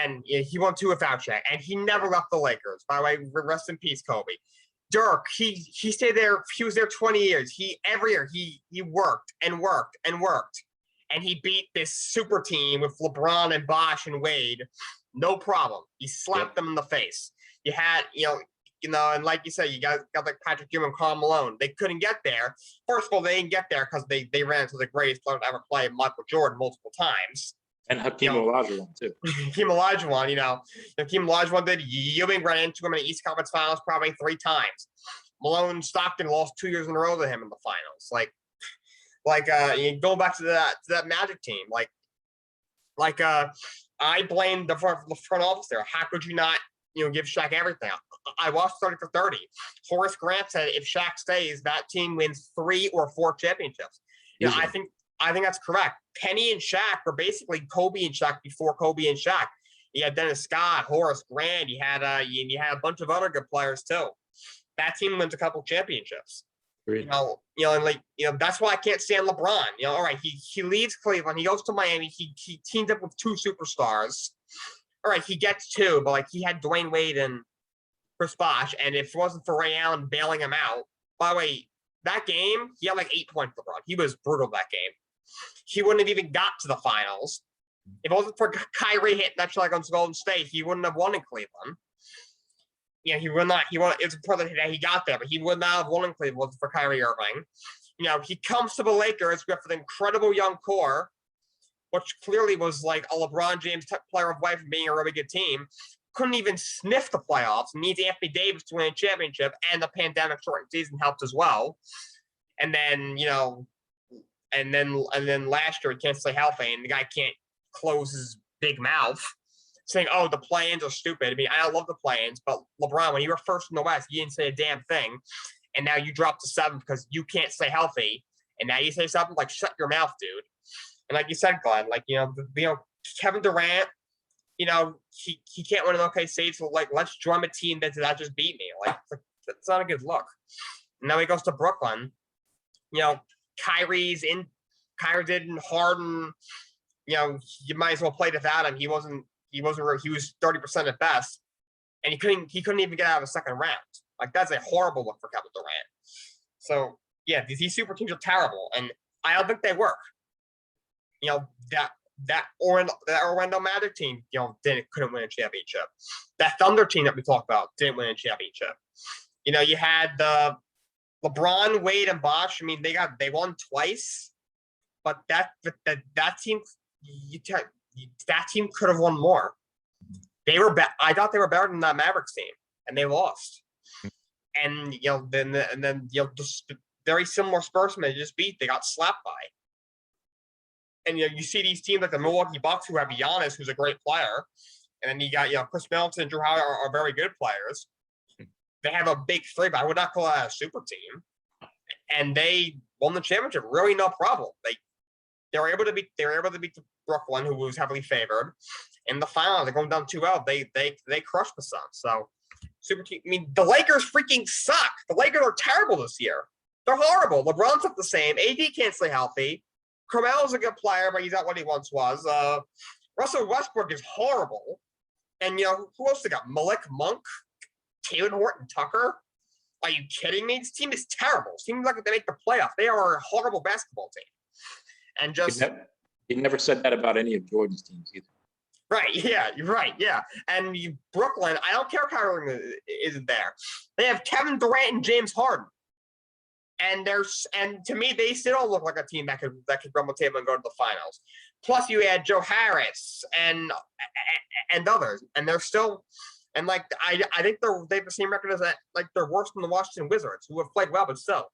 Speaker 1: and he won 2 without Shaq, and he never left the Lakers. By the way, rest in peace, Kobe. Dirk, he stayed there. He was there 20 years. Every year he worked and worked and worked, and he beat this super team with LeBron and Bosh and Wade. No problem. He slapped them in the face. You had and like you said, you got like Patrick Ewing and Karl Malone. They couldn't get there. First of all, they didn't get there because they ran into the greatest player to ever play, Michael Jordan, multiple times.
Speaker 2: And Hakeem Olajuwon, too.
Speaker 1: Hakeem Olajuwon, Hakeem Olajuwon did. Ewing ran into him in the East Conference Finals probably 3 times. Malone Stockton lost 2 years in a row to him in the finals. Going back to that Magic team, I blame the front office there. How could you not, give Shaq everything? I watched 30 for 30. Horace Grant said if Shaq stays, that team wins 3 or 4 championships. I think that's correct. Penny and Shaq were basically Kobe and Shaq before Kobe and Shaq. You had Dennis Scott, Horace Grant. You had a bunch of other good players too. That team wins a couple championships.
Speaker 2: Great.
Speaker 1: That's why I can't stand LeBron. All right, he leaves Cleveland. He goes to Miami. He teamed up with 2 superstars. All right, he gets 2, but he had Dwayne Wade and Chris Bosh, and if it wasn't for Ray Allen bailing him out, by the way, that game he had 8 points. LeBron, he was brutal that game. He wouldn't have even got to the finals. If it wasn't for Kyrie hitting that shot against Golden State, he wouldn't have won in Cleveland. He would not. It's important that he got there, but he would not have won in Cleveland if it wasn't for Kyrie Irving. He comes to the Lakers with an incredible young core, which clearly was a LeBron James type player away from being a really good team. Couldn't even sniff the playoffs. Needs Anthony Davis to win a championship, and the pandemic shortened season helped as well. And then and then last year he can't stay healthy, and the guy can't close his big mouth, saying, "Oh, the play-ins are stupid." I mean, I love the play-ins, but LeBron, when you were first in the West, you didn't say a damn thing, and now you dropped to 7 because you can't stay healthy, and now you say something "Shut your mouth, dude." And like you said, Glenn, Kevin Durant, he can't win an OKC, so let's drum a team that just beat me. That's not a good look. And now he goes to Brooklyn. Kyrie didn't. Harden. You might as well play without him. He was 30% at best, and he couldn't even get out of a second round. That's a horrible look for Kevin Durant. So yeah, these super teams are terrible, and I don't think they work. That Orlando Magic team, couldn't win a championship. That Thunder team that we talked about didn't win a championship. You had the LeBron, Wade, and Bosh. I mean, they won twice, but that team, that team could have won more. I thought they were better than that Mavericks team, and they lost. And then just very similar Spurs they just beat. They got slapped by. And you see these teams like the Milwaukee Bucks who have Giannis, who's a great player, and then you got Chris Middleton and Drew Howard are very good players. They have a big 3, but I would not call that a super team. And they won the championship, really no problem. They were able to beat Brooklyn, who was heavily favored. In the finals, they're going down 2-0. They crushed the Suns. So super team. I mean, the Lakers freaking suck. The Lakers are terrible this year. They're horrible. LeBron's not the same. AD can't stay healthy. Carmelo's a good player, but he's not what he once was. Russell Westbrook is horrible. And, who else they got? Malik Monk, Taylor Horton Tucker. Are you kidding me? This team is terrible. It seems like they make the playoffs. They are a horrible basketball team. And just...
Speaker 2: You never said that about any of Jordan's teams either.
Speaker 1: Right, yeah, you're right, yeah. And Brooklyn, I don't care if Kyrie isn't there. They have Kevin Durant and James Harden. And to me, they still look like a team that could run the table and go to the finals. Plus, you had Joe Harris and others, and they're still I think they have the same record as they're worse than the Washington Wizards, who have played well, but still,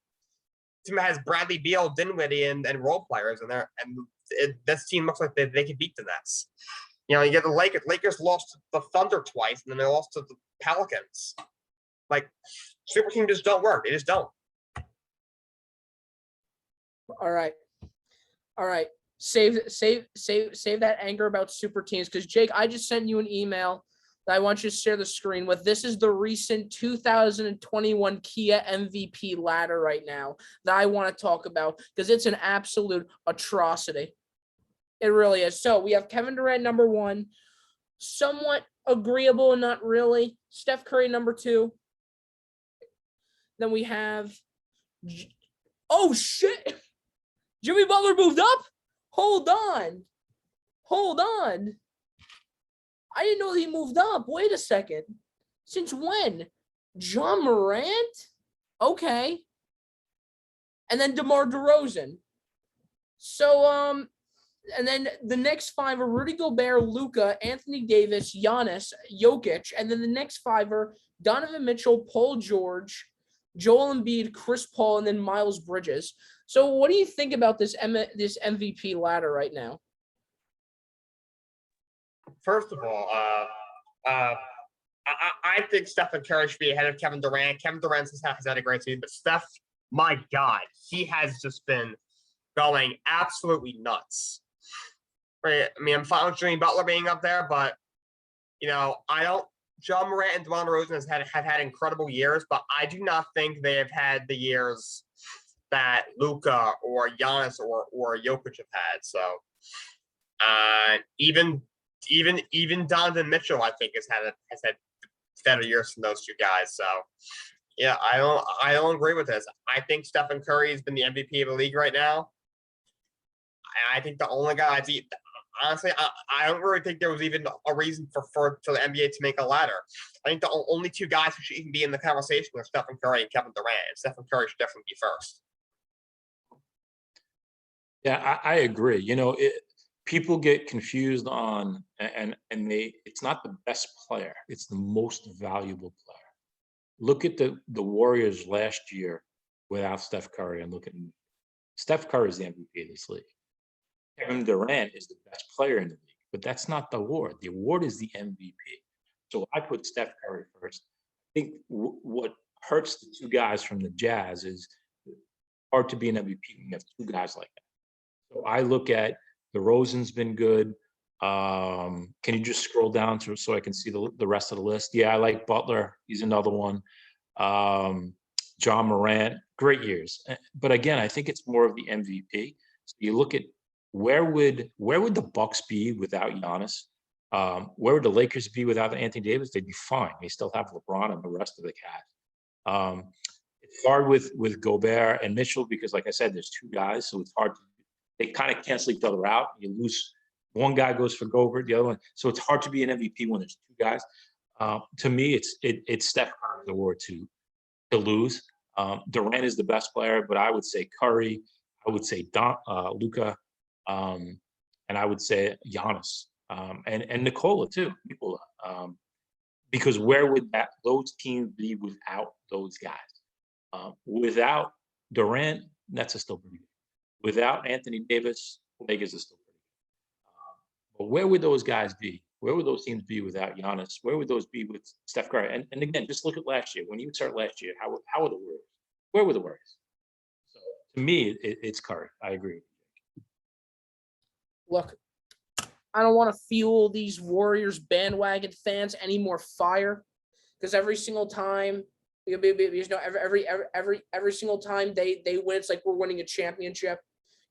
Speaker 1: team has Bradley Beal, Dinwiddie, and role players, this team looks like they could beat the Nets. You get the Lakers. Lakers lost to the Thunder twice, and then they lost to the Pelicans. Super teams just don't work. They just don't.
Speaker 3: All right. Save that anger about super teams, because Jake, I just sent you an email that I want you to share the screen with. This is the recent 2021 Kia MVP ladder right now that I want to talk about, because it's an absolute atrocity. It really is. So we have Kevin Durant number 1, somewhat agreeable and not really. Steph Curry number 2. Then we have, oh shit, Jimmy Butler moved up? Hold on. I didn't know he moved up. Wait a second. Since when? John Morant? Okay. And then DeMar DeRozan. So, And then the next five are Rudy Gobert, Luka, Anthony Davis, Giannis, Jokic. And then the next five are Donovan Mitchell, Paul George, Joel Embiid, Chris Paul, and then Miles Bridges. So what do you think about this MVP ladder right now?
Speaker 1: First of all, I think Stephen Curry should be ahead of Kevin Durant. Kevin Durant has had a great season, but Steph, my God, he has just been going absolutely nuts. Right? I mean, I'm fine with Jimmy Butler being up there, but John Morant and DeMar DeRozan have had incredible years, but I do not think they have had the years that Luka or Giannis or Jokic have had. So, even Donovan Mitchell, I think, has had better years than those two guys. So, yeah, I don't agree with this. I think Stephen Curry has been the MVP of the league right now. I think the only guy honestly, I don't really think there was even a reason for the NBA to make a ladder. I think the only two guys who should even be in the conversation are Stephen Curry and Kevin Durant. And Stephen Curry should definitely be first.
Speaker 2: Yeah, I agree. People get confused on, and it's not the best player; it's the most valuable player. Look at the Warriors last year without Steph Curry, and look at Steph Curry is the MVP of this league. Kevin Durant is the best player in the league, but that's not the award. The award is the MVP. So I put Steph Curry first. I think what hurts the two guys from the Jazz is hard to be an MVP when you have two guys like that. So I look at DeRozan's been good. Can you just scroll down so I can see the rest of the list? Yeah, I like Butler. He's another one. John Morant, great years. But again, I think it's more of the MVP. So you look at where would the Bucks be without Giannis? Where would the Lakers be without Anthony Davis? They'd be fine. They still have LeBron and the rest of the cast. It's hard with Gobert and Mitchell because, like I said, there's two guys, so it's hard. They kind of cancel each other out. You lose. One guy goes for Gobert, the other one. So it's hard to be an MVP when there's two guys. To me, it's Steph Curry's award to lose. Durant is the best player, but I would say Curry. I would say Luka. And I would say Giannis and Nikola too, because where would those teams be without those guys? Without Durant, Nets are still pretty good. Without Anthony Davis, Lakers are still pretty good. But where would those guys be? Where would those teams be without Giannis? Where would those be with Steph Curry? And again, just look at last year. When you start last year, how were the Warriors? Where were the Warriors? So to me, it's Curry. I agree.
Speaker 3: Look, I don't want to fuel these Warriors bandwagon fans any more fire, because every single time, every single time they win, it's like we're winning a championship.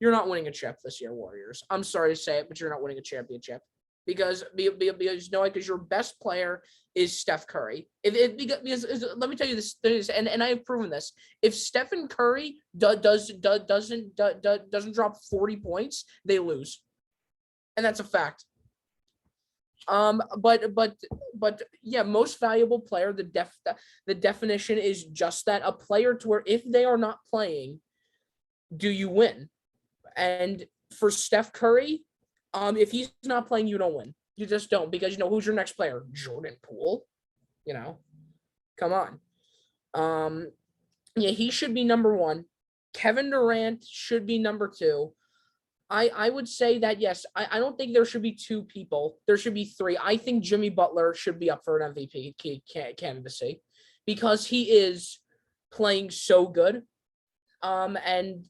Speaker 3: You're not winning a chip this year, Warriors. I'm sorry to say it, but you're not winning a championship because your best player is Steph Curry. Because let me tell you this, and I have proven this. If Stephen Curry doesn't drop 40 points, they lose. And that's a fact. But yeah, most valuable player. The definition is just that, a player to where if they are not playing, do you win? And for Steph Curry, if he's not playing, you don't win. You just don't, because who's your next player? Jordan Poole. Come on. Yeah, he should be number one. Kevin Durant should be number two. I would say that, yes, I don't think there should be two people. There should be three. I think Jimmy Butler should be up for an MVP candidacy because he is playing so good. And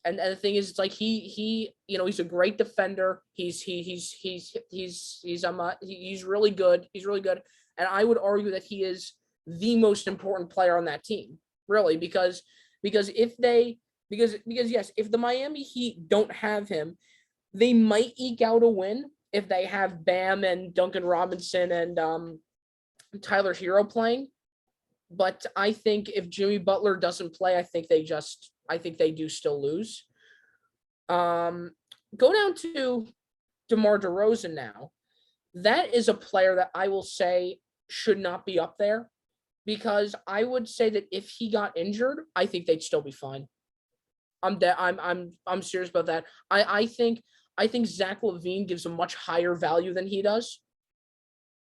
Speaker 3: the thing is, it's like he's a great defender. He's really good. He's really good. And I would argue that he is the most important player on that team, really, because if the Miami Heat don't have him, they might eke out a win if they have Bam and Duncan Robinson and Tyler Hero playing. But I think if Jimmy Butler doesn't play, I think they do still lose. Go down to DeMar DeRozan now. That is a player that I will say should not be up there, because I would say that if he got injured, I think they'd still be fine. I'm serious about that. I think Zach LaVine gives a much higher value than he does.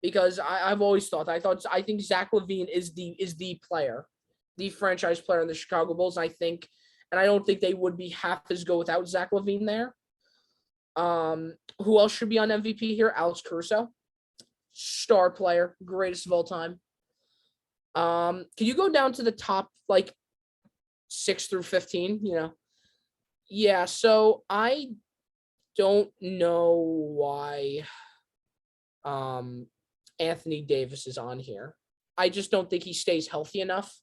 Speaker 3: Because I've always thought I think Zach LaVine is the player, the franchise player in the Chicago Bulls. I don't think they would be half as good without Zach LaVine there. Who else should be on MVP here? Alex Caruso, star player, greatest of all time. Can you go down to the top 6 through 15? Yeah. So I don't know why. Anthony Davis is on here. I just don't think he stays healthy enough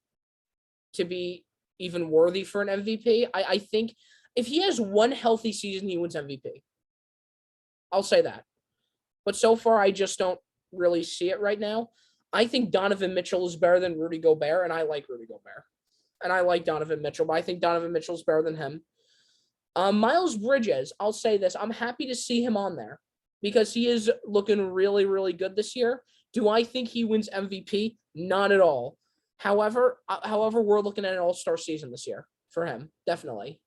Speaker 3: to be even worthy for an MVP. I think if he has one healthy season, he wins MVP. I'll say that. But so far, I just don't really see it right now. I think Donovan Mitchell is better than Rudy Gobert, and I like Rudy Gobert. And I like Donovan Mitchell, but I think Donovan Mitchell's better than him. Miles Bridges, I'll say this. I'm happy to see him on there because he is looking really, really good this year. Do I think he wins MVP? Not at all. However, we're looking at an all-star season this year for him, definitely.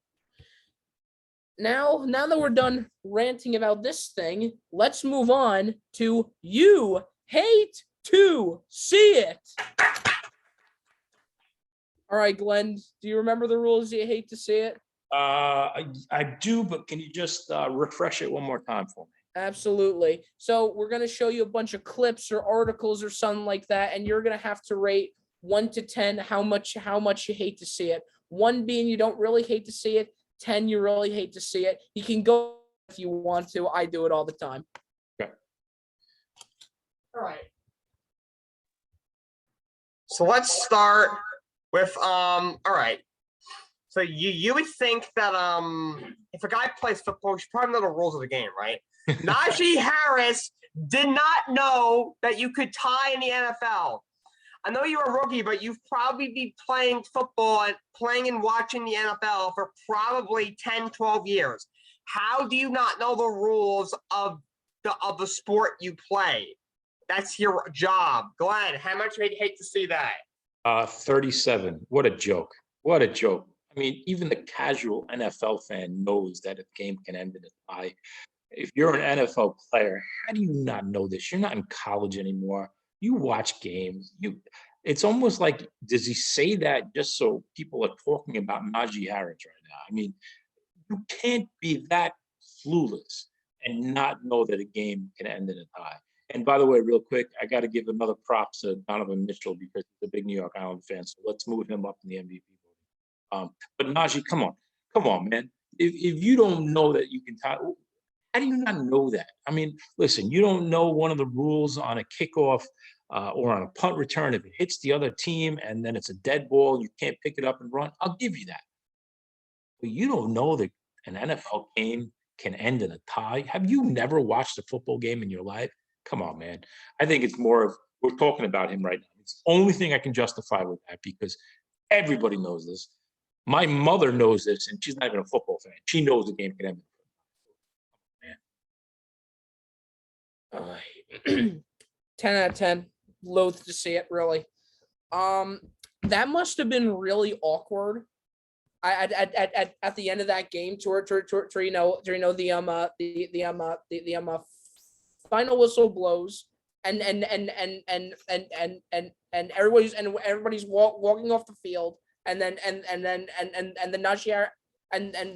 Speaker 3: Now that we're done ranting about this thing, let's move on to You Hate to See It. All right, Glenn, do you remember the rules? You hate to see it?
Speaker 2: I do, but can you just refresh it one more time for me?
Speaker 3: Absolutely. So we're going to show you a bunch of clips or articles or something like that, and you're going to have to rate 1 to 10 how much you hate to see it. 1 being you don't really hate to see it, 10 you really hate to see it. You can go if you want to. I do it all the time.
Speaker 2: Okay.
Speaker 3: All right.
Speaker 1: So let's start with all right. So you would think that if a guy plays football, you should probably know the rules of the game, right? Najee Harris did not know that you could tie in the NFL. I know you're a rookie, but you've probably been playing football and playing and watching the NFL for probably 10, 12 years. How do you not know the rules of the sport you play? That's your job. Glenn, how much would you hate to see that?
Speaker 2: 37. What a joke. What a joke. I mean, even the casual NFL fan knows that a game can end in a tie. If you're an NFL player, how do you not know this? You're not in college anymore. You watch games. It's almost like, does he say that just so people are talking about Najee Harris right now? I mean, you can't be that clueless and not know that a game can end in a tie. And by the way, real quick, I got to give another props to Donovan Mitchell because he's a big New York Island fan. So let's move him up in the MVP voting. But Najee, come on, man. If you don't know that you can tie, how do you not know that? I mean, listen, you don't know one of the rules on a kickoff or on a punt return. If it hits the other team and then it's a dead ball, you can't pick it up and run. I'll give you that. But you don't know that an NFL game can end in a tie. Have you never watched a football game in your life? Come on, man. I think it's more of, we're talking about him right now. It's the only thing I can justify with that because everybody knows this. My mother knows this, and she's not even a football fan. She knows the game can end in a tie.
Speaker 3: Man. 10 out of 10. Loath to see it, really. That must have been really awkward. At the end of that game, the final whistle blows, and everybody's walking off the field, and then the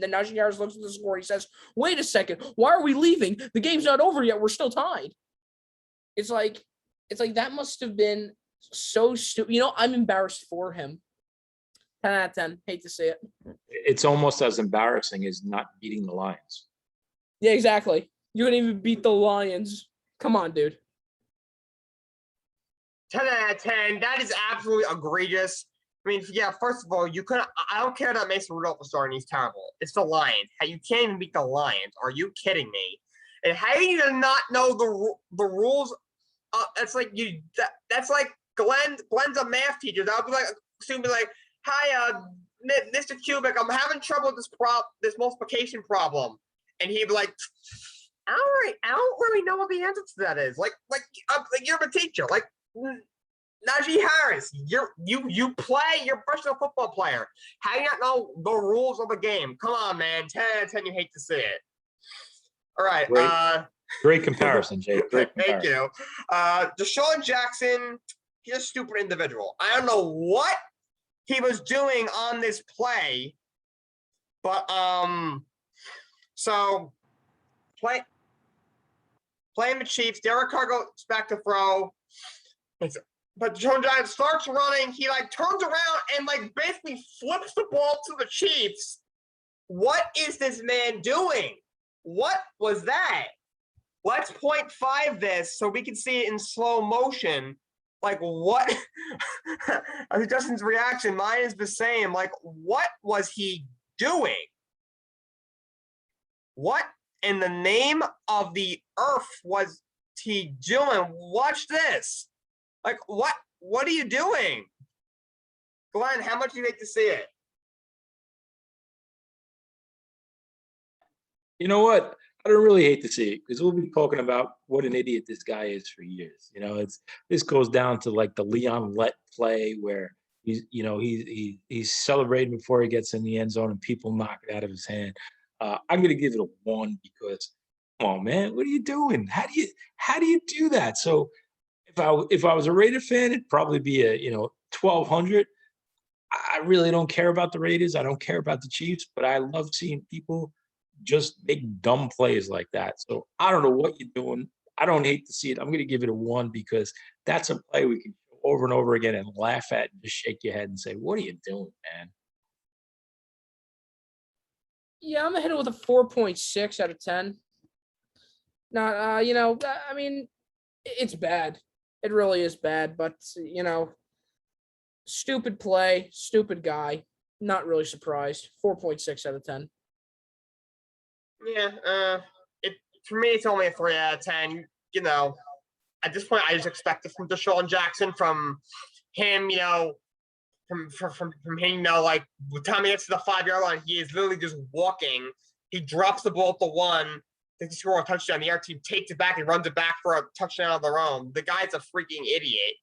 Speaker 3: Najee Harris looks at the score. He says, "Wait a second, why are we leaving? The game's not over yet. We're still tied." It's like that must have been so stupid. I'm embarrassed for him. 10 out of 10. Hate to see it.
Speaker 2: It's almost as embarrassing as not beating the Lions.
Speaker 3: Yeah, exactly. You couldn't even beat the Lions. Come on, dude.
Speaker 1: 10 out of 10. That is absolutely egregious. I mean, yeah, first of all, I don't care that Mason Rudolph was starting. He's terrible. It's the Lions. You can't even beat the Lions. Are you kidding me? And how do you not know the rules? That's like that's like Glenn's a math teacher. That would be like, student be like, "Hi, Mr. Kubik, I'm having trouble with this multiplication problem," and he'd be like, I don't really know what the answer to that is. Like you're a teacher. Like, Najee Harris, you play, you're a professional football player. How do you not know the rules of the game? Come on, man. 10 out of 10, you hate to see it. All right.
Speaker 2: Great comparison, Jake. Great
Speaker 1: Thank
Speaker 2: comparison.
Speaker 1: you. Deshaun Jackson, he's a stupid individual. I don't know what he was doing on this play, but so playing the Chiefs, Derek Carr goes back to throw. But Deshaun Jackson starts running. He turns around and basically flips the ball to the Chiefs. What is this man doing? What was that? Let's 0.5 this so we can see it in slow motion. What? I think Justin's reaction, mine is the same. What was he doing? What in the name of the earth was he doing? Watch this. What are you doing? Glenn, how much do you hate to see it?
Speaker 2: You know what? I don't really hate to see it because we'll be talking about what an idiot this guy is for years. This goes down to the Leon Lett play where he's celebrating before he gets in the end zone and people knock it out of his hand. I'm gonna give it a 1 because, come on, man, what are you doing? How do you do that? So if I was a Raider fan, it'd probably be a 1,200. I really don't care about the Raiders. I don't care about the Chiefs, but I love seeing people just make dumb plays like that. So I don't know what you're doing. I don't hate to see it. I'm going to give it a 1 because that's a play we can go over and over again and laugh at and just shake your head and say, what are you doing, man?
Speaker 3: Yeah, I'm going to hit it with a 4.6 out of 10. Not, I mean, it's bad. It really is bad, but, stupid play, stupid guy. Not really surprised. 4.6 out of 10.
Speaker 1: Yeah, for me, it's only a 3 out of 10. At this point, I just expect it from Deshaun Jackson, from him, from him, the time he gets to the 5-yard line, he is literally just walking. He drops the ball at the 1, they score a touchdown. The other team takes it back and runs it back for a touchdown of their own. The guy's a freaking idiot.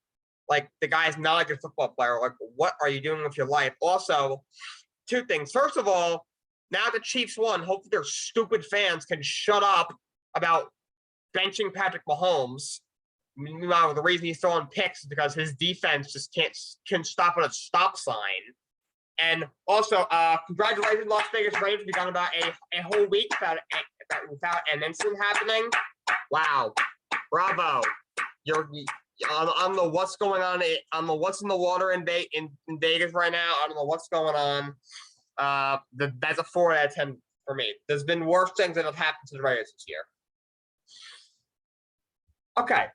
Speaker 1: The guy's not a good football player. What are you doing with your life? Also, 2 things. First of all, now the Chiefs won. Hopefully their stupid fans can shut up about benching Patrick Mahomes. Meanwhile, the reason he's throwing picks is because his defense just can't stop at a stop sign. And also, congratulations, Las Vegas Raiders. We've gone about a whole week without an incident happening. Wow. Bravo. You're on the what's going on. On the what's in the water in Vegas right now. I don't know what's going on. That's a 4 out of 10 for me. There's been worse things that have happened to the Raiders this year. Okay.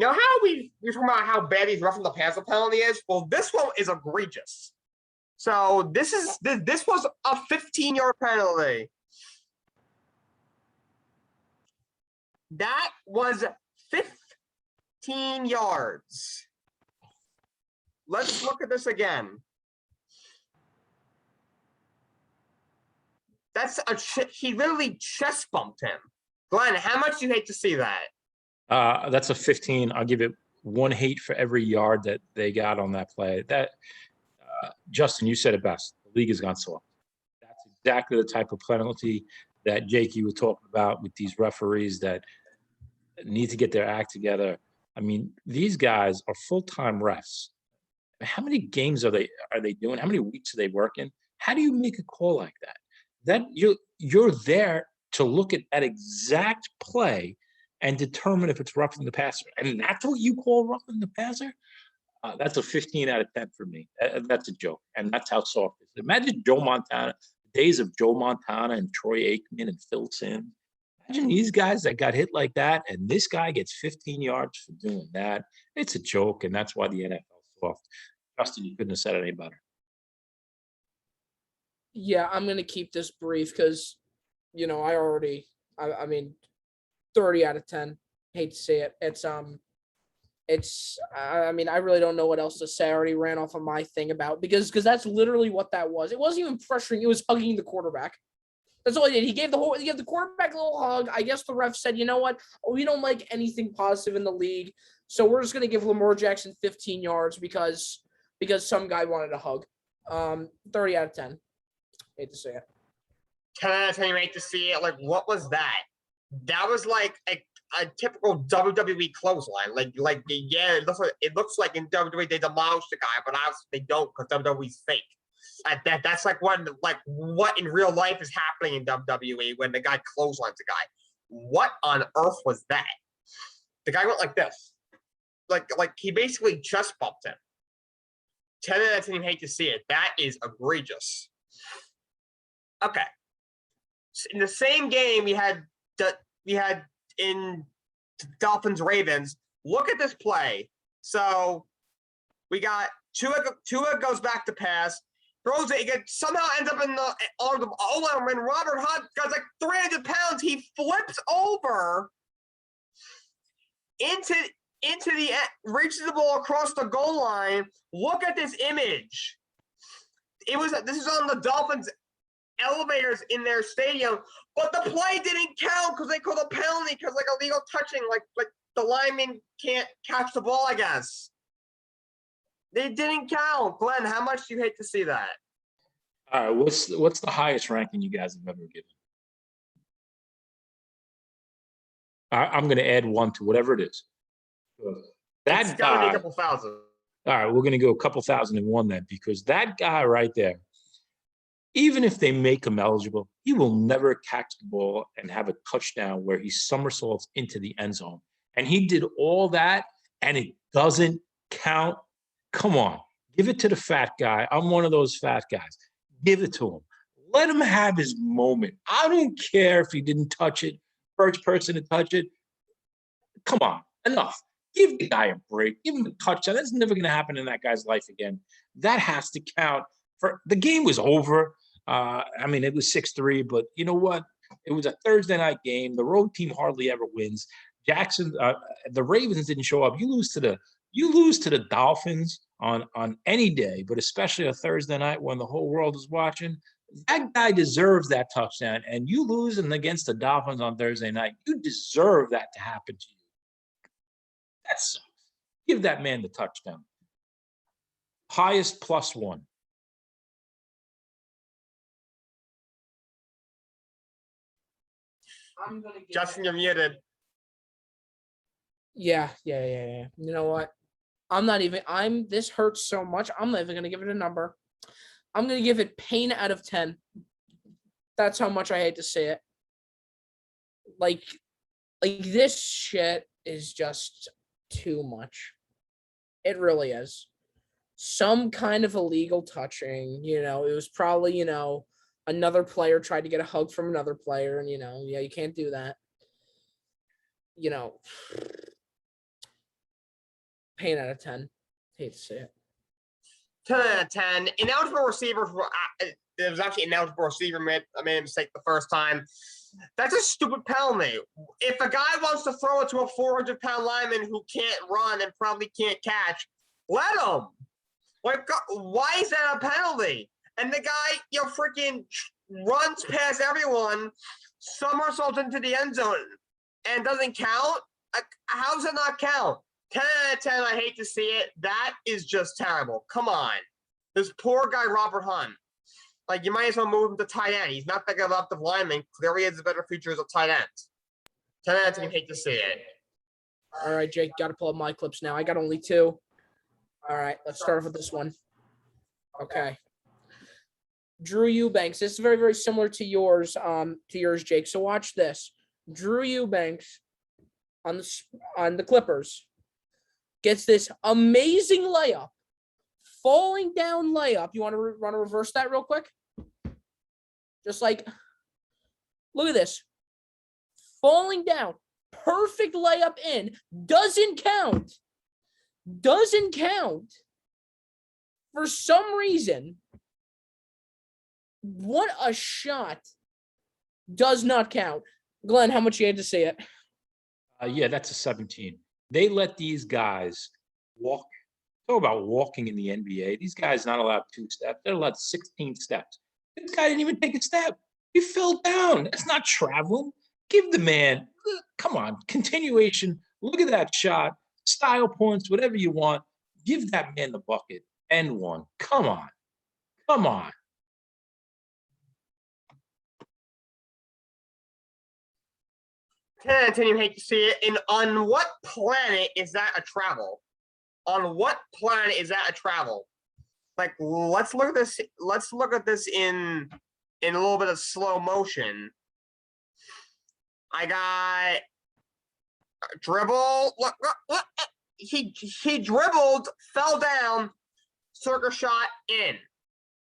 Speaker 1: How we're talking about how bad these roughing the passer penalty is? Well, this one is egregious. So this was a 15-yard penalty. That was 15 yards. Let's look at this again. He literally chest bumped him. Glenn, how much do you hate to see that?
Speaker 2: That's a 15. I'll give it 1 hate for every yard that they got on that play. Justin, you said it best. The league has gone soft. That's exactly the type of penalty that Jake, you were talking about with these referees that need to get their act together. I mean, these guys are full-time refs. How many games are they doing? How many weeks are they working? How do you make a call like that? That you're there to look at that exact play and determine if it's roughing the passer. And that's what you call roughing the passer? That's a 15 out of 10 for me. That's a joke. And that's how soft it is. Imagine Joe Montana, the days of Joe Montana and Troy Aikman and Phil Simms. Imagine these guys that got hit like that, and this guy gets 15 yards for doing that. It's a joke, and that's why the NFL is soft. Justin, you couldn't have said it any better.
Speaker 3: Yeah, I'm going to keep this brief because, I mean, 30 out of 10. Hate to say it. I really don't know what else to say. I already ran off of my thing about because that's literally what that was. It wasn't even pressuring. It was hugging the quarterback. That's all he did. He gave the quarterback a little hug. I guess the ref said, you know what? We don't like anything positive in the league, so we're just going to give Lamar Jackson 15 yards because some guy wanted a hug. 30 out of 10. Hate to say it.
Speaker 1: 10 out of 10, you hate to see it. Like, what was that? That was like a typical WWE clothesline. Yeah, it looks like in WWE they demolished the guy, but obviously they don't because WWE's fake. That's like what in real life is happening in WWE when the guy clotheslines a guy. What on earth was that? The guy went like this. Like he basically chest bumped him. 10 out of 10, you hate to see it. That is egregious. Okay. In the same game we had in Dolphins Ravens. Look at this play. So we got Tua goes back to pass, throws it, somehow ends up in the arms of O-line. When Robert Hunt got like 300 pounds, he flips over into the reaches the ball across the goal line. Look at this image. This is on the Dolphins elevators in their stadium, but the play didn't count because they called a penalty because like illegal touching, like the lineman can't catch the ball, I guess. They didn't count. Glenn, how much do you hate to see that?
Speaker 2: All right, what's the highest ranking you guys have ever given? I'm going to add one to whatever it is. That
Speaker 1: It's gotta
Speaker 2: guy,
Speaker 1: be a couple thousand.
Speaker 2: all right, we're going to go a couple thousand and one then, because that guy right there, even if they make him eligible, he will never catch the ball and have a touchdown where he somersaults into the end zone. And he did all that, and it doesn't count. Come on, give it to the fat guy. I'm one of those fat guys. Give it to him. Let him have his moment. I don't care if he didn't touch it, first person to touch it. Come on, enough. Give the guy a break. Give him a touchdown. That's never going to happen in that guy's life again. That has to count. The game was over. I mean, it was 6-3, but you know what? It was a Thursday night game. The road team hardly ever wins. The Ravens didn't show up. You lose to the Dolphins on any day, but especially a Thursday night when the whole world is watching. That guy deserves that touchdown, and you losing against the Dolphins on Thursday night, you deserve that to happen to you. That sucks. Give that man the touchdown. Highest +1.
Speaker 1: Justin, you're muted.
Speaker 3: Yeah. You know what? This hurts so much. I'm not even going to give it a number. I'm going to give it pain out of 10. That's how much I hate to say it. Like this shit is just too much. It really is. Some kind of illegal touching, it was probably, another player tried to get a hug from another player, and, you can't do that. Pain out of 10. Hate to say it.
Speaker 1: 10 out of 10. Ineligible receivers there was actually an ineligible receiver made a mistake the first time. That's a stupid penalty. If a guy wants to throw it to a 400-pound lineman who can't run and probably can't catch, let him. Like, why is that a penalty? And the guy, freaking runs past everyone, somersaults into the end zone, and doesn't count? How does it not count? 10 out of 10, I hate to see it. That is just terrible. Come on. This poor guy, Robert Hunt. Like, you might as well move him to tight end. He's not that good of offensive lineman. Clearly, he has a better future as a tight end. 10 out of 10, I hate to see it.
Speaker 3: All right, Jake, got to pull up my clips now. I got only 2. All right, let's start off with this one. Okay. Drew Eubanks. This is very, very similar to yours, Jake. So watch this. Drew Eubanks on the Clippers gets this amazing layup, falling down layup. You want to reverse that real quick? Just like, look at this. Falling down, perfect layup in, doesn't count. For some reason, what a shot does not count. Glenn, how much you had to say it?
Speaker 2: Yeah, that's a 17. They let these guys walk. Talk about walking in the NBA. These guys not allowed 2 steps. They're allowed 16 steps. This guy didn't even take a step. He fell down. That's not traveling. Give the man, come on, continuation. Look at that shot. Style points, whatever you want. Give that man the bucket. End one. Come on. Come on.
Speaker 1: 10 out of 10, you hate to see it. And on what planet is that a travel? On what planet is that a travel? Like, let's look at this. Let's look at this in a little bit of slow motion. I got dribble. Look. He dribbled, fell down, circle shot in.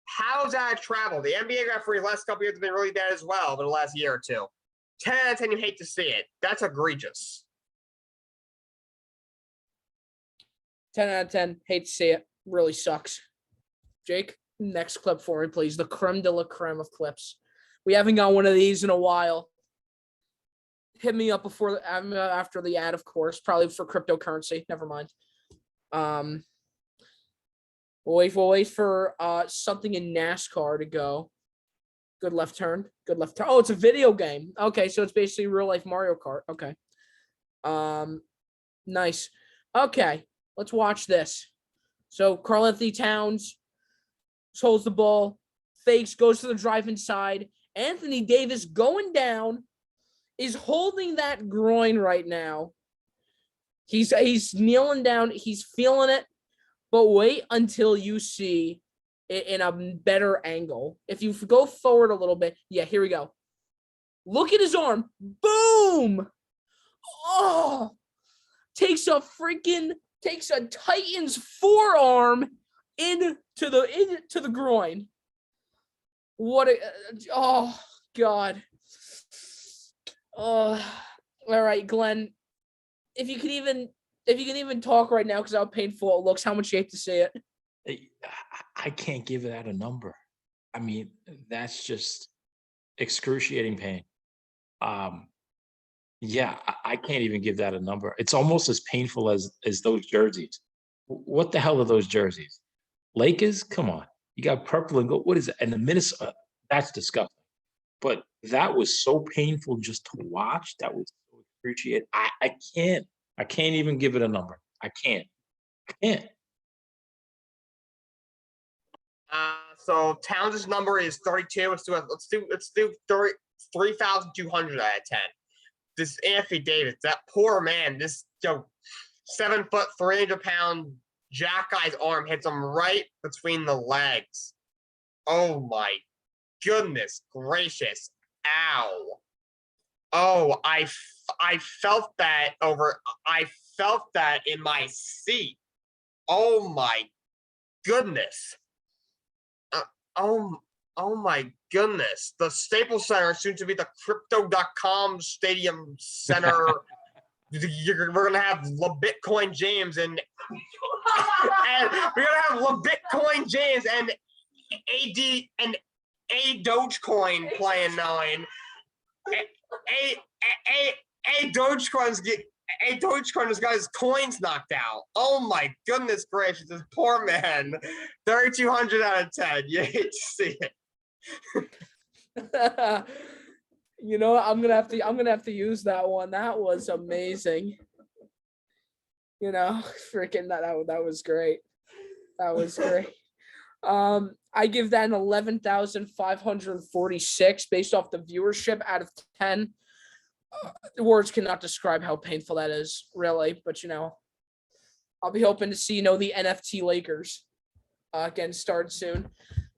Speaker 1: How's that a travel? The NBA referee the last couple years have been really bad as well over the last year or two. 10 out of 10, you hate to see it. That's egregious.
Speaker 3: 10 out of 10. Hate to see it. Really sucks. Jake, next clip for me, please. The creme de la creme of clips. We haven't got one of these in a while. Hit me up after the ad, of course. Probably for cryptocurrency. Never mind. We'll wait for something in NASCAR to go. Good left turn. Good left turn. Oh, it's a video game. Okay, so it's basically real life Mario Kart. Okay. Nice. Okay, let's watch this. So Karl-Anthony Towns holds the ball, fakes, goes to the drive inside. Anthony Davis going down, is holding that groin right now. He's kneeling down. He's feeling it. But wait until you see it in a better angle. If you go forward a little bit, yeah, here we go. Look at his arm. Boom! Oh! Takes a Titan's forearm into the groin. What a oh God. Oh, all right, Glenn. If you can even talk right now, because how painful it looks, how much you hate to see it.
Speaker 2: I can't give that a number. I mean, that's just excruciating pain. Yeah, I can't even give that a number. It's almost as painful as those jerseys. What the hell are those jerseys? Lakers? Come on. You got purple and gold. What is it? And the Minnesota, that's disgusting. But that was so painful just to watch. That was so excruciating. I can't even give it a number. I can't.
Speaker 1: So Towns' number is 32. Let's do 3,200 out of 10. This Anthony Davis, that poor man, this 7 foot, 300-pound jack guy's arm hits him right between the legs. Oh my goodness gracious! Ow! Oh, I felt that I felt that in my seat. Oh my goodness! Oh my goodness. The Staples Center, soon to be the Crypto.com Stadium Center. We're going to have LeBitcoin James and we're going to have LeBitcoin James and A Dogecoin playing 9. Dogecoin has got his coins knocked out. Oh my goodness gracious, this poor man. 3,200 out of 10. You hate to see it.
Speaker 3: You know, I'm gonna have to use that one. That was amazing. You know, freaking that was great. That was great. I give that an 11,546 based off the viewership out of 10. Words cannot describe how painful that is, really. But I'll be hoping to see the NFT Lakers again start soon.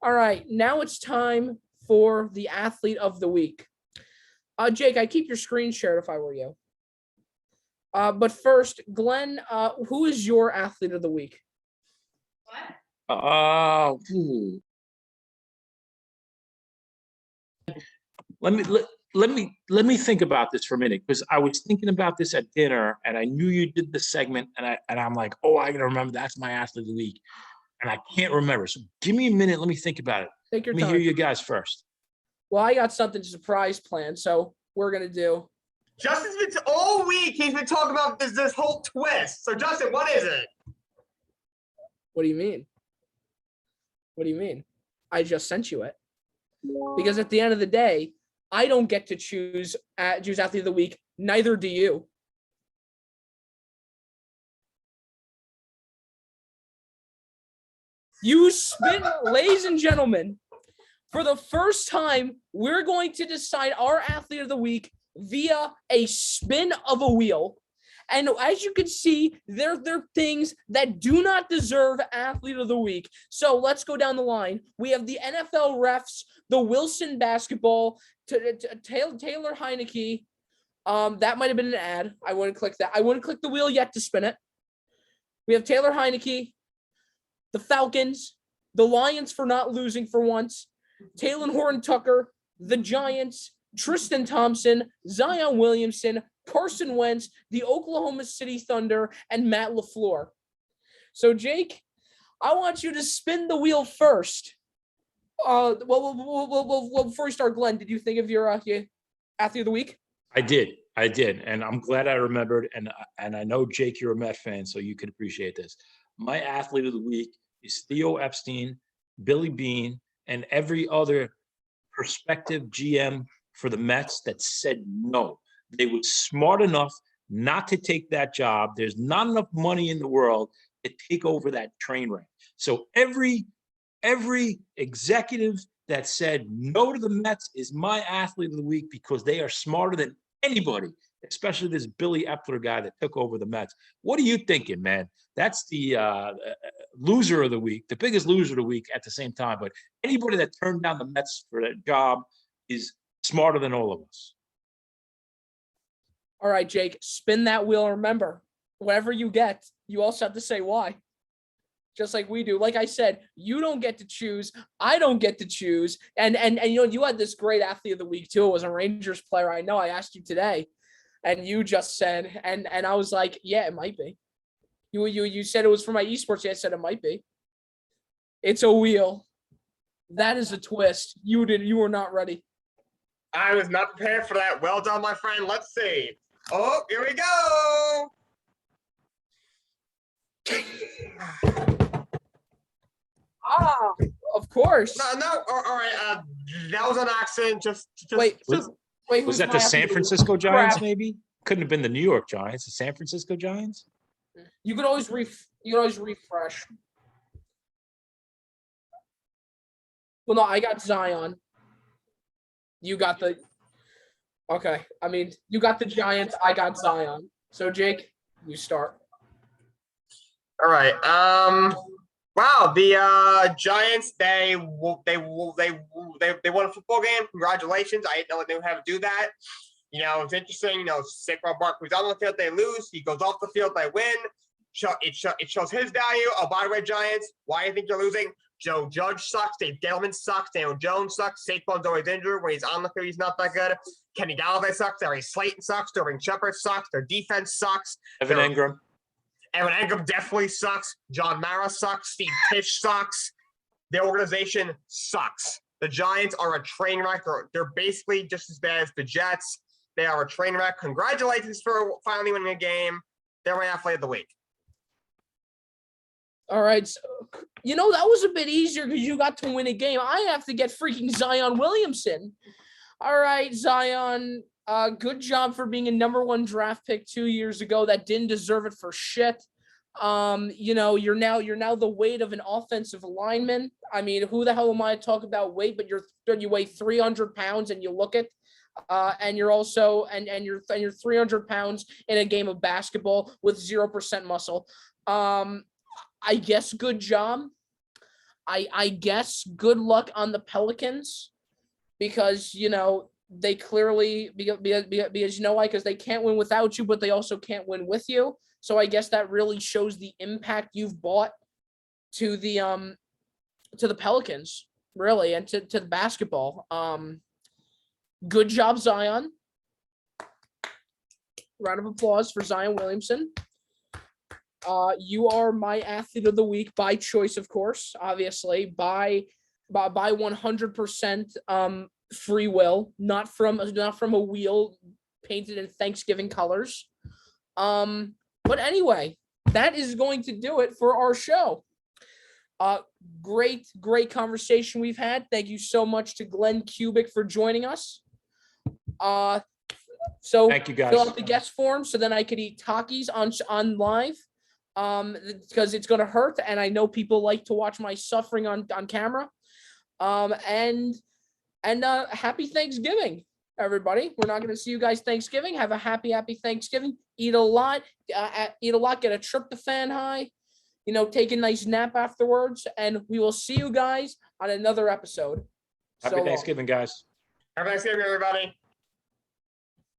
Speaker 3: All right, now it's time for the athlete of the week. Jake, I'd keep your screen shared if I were you. But first, Glenn, who is your athlete of the week?
Speaker 2: Let me think about this for a minute, because I was thinking about this at dinner and I knew you did the segment and I'm like, oh, I gotta remember that's my athlete of the week. And I can't remember. So give me a minute, let me think about it.
Speaker 3: Take your
Speaker 2: time.
Speaker 3: Let
Speaker 2: me hear you guys first.
Speaker 3: Well, I got something surprise planned, so we're gonna do.
Speaker 1: Justin's been all week. He's been talking about this whole twist. So Justin, what is it?
Speaker 3: What do you mean? What do you mean? I just sent you it. because at the end of the day, I don't get to choose athlete of the week. Neither do you. You spin, ladies and gentlemen, for the first time, we're going to decide our athlete of the week via a spin of a wheel. And as you can see, there are things that do not deserve athlete of the week. So let's go down the line. We have the NFL refs, the Wilson basketball, Taylor Heineke. That might have been an ad. I wouldn't click that. I wouldn't click the wheel yet to spin it. We have Taylor Heineke, the Falcons, the Lions for not losing for once, Taylor Horn-Tucker, the Giants, Tristan Thompson, Zion Williamson, Carson Wentz, the Oklahoma City Thunder, and Matt LaFleur. So, Jake, I want you to spin the wheel first. Well, before we start, Glenn, did you think of your athlete of the week?
Speaker 2: I did, and I'm glad I remembered. And I know, Jake, you're a Met fan, so you can appreciate this. My athlete of the week is Theo Epstein, Billy Bean, and every other prospective GM for the Mets that said no. They were smart enough not to take that job. There's not enough money in the world to take over that train wreck. So every executive that said no to the Mets is my athlete of the week because they are smarter than anybody, especially this Billy Epler guy that took over the Mets. What are you thinking, man? That's the loser of the week, the biggest loser of the week at the same time. But anybody that turned down the Mets for that job is smarter than all of us.
Speaker 3: All right, Jake, spin that wheel. Remember, whatever you get, you also have to say why. Just like we do. Like I said, you don't get to choose. I don't get to choose. And you know, you had this great athlete of the week too. It was a Rangers player. I know I asked you today, and you just said, and I was like, yeah, it might be. You said it was for my esports. Yeah, I said it might be. It's a wheel. That is a twist. You were not ready.
Speaker 1: I was not prepared for that. Well done, my friend. Let's see. Oh, here we go.
Speaker 3: Of course.
Speaker 1: No. All right. That was an accident. Just
Speaker 3: wait.
Speaker 2: Was that the San Francisco Giants? Maybe couldn't have been the New York Giants. The San Francisco Giants.
Speaker 3: You could always refresh. Well, no, I got Zion. You got the. Okay, I mean, you got the Giants. I got Zion. So, Jake, you start.
Speaker 1: All right. Wow. The Giants. They won a football game. Congratulations. I didn't know they would have to do that. You know, it's interesting. You know, Saquon Barkley's on the field, they lose. He goes off the field, they win. It shows his value. Oh, by the way, Giants, why do you think you're losing? Joe Judge sucks. Dave Gettleman sucks. Daniel Jones sucks. Saquon's always injured. When he's on the field, he's not that good. Kenny Galladay sucks. Larry Slayton sucks. Sterling Shepard sucks. Their defense sucks.
Speaker 2: Evan Engram
Speaker 1: definitely sucks. John Mara sucks. Steve Tisch sucks. Their organization sucks. The Giants are a train wreck. They're basically just as bad as the Jets. They are a train wreck. Congratulations for finally winning a game. They're my athlete of the week.
Speaker 3: All right. So, you know, that was a bit easier because you got to win a game. I have to get freaking Zion Williamson. All right, Zion. Good job for being a #1 draft pick 2 years ago. That didn't deserve it for shit. You know, you're now the weight of an offensive lineman. I mean, who the hell am I to talk about weight? But you weigh 300 pounds and you look it. And you're also and you're 300 pounds in a game of basketball with 0% muscle. I guess good job. I guess good luck on the Pelicans because you know they clearly because you know why, because they can't win without you, but they also can't win with you. So I guess that really shows the impact you've brought to the Pelicans, really, and to the basketball. Good job, Zion. Round of applause for Zion Williamson. You are my athlete of the week by choice, of course, obviously, by 100% free will, not from a wheel painted in Thanksgiving colors. But anyway, that is going to do it for our show. Great conversation we've had. Thank you so much to Glenn Kubik for joining us. So
Speaker 2: Thank you, guys.
Speaker 3: fill out the guest form so then I could eat Takis on live. Because it's gonna hurt, and I know people like to watch my suffering on camera. And happy Thanksgiving, everybody. We're not gonna see you guys Thanksgiving. Have a happy Thanksgiving. Eat a lot. Get a tryptophan high. Take a nice nap afterwards, and we will see you guys on another episode.
Speaker 2: Happy Thanksgiving, guys.
Speaker 1: Happy Thanksgiving, everybody.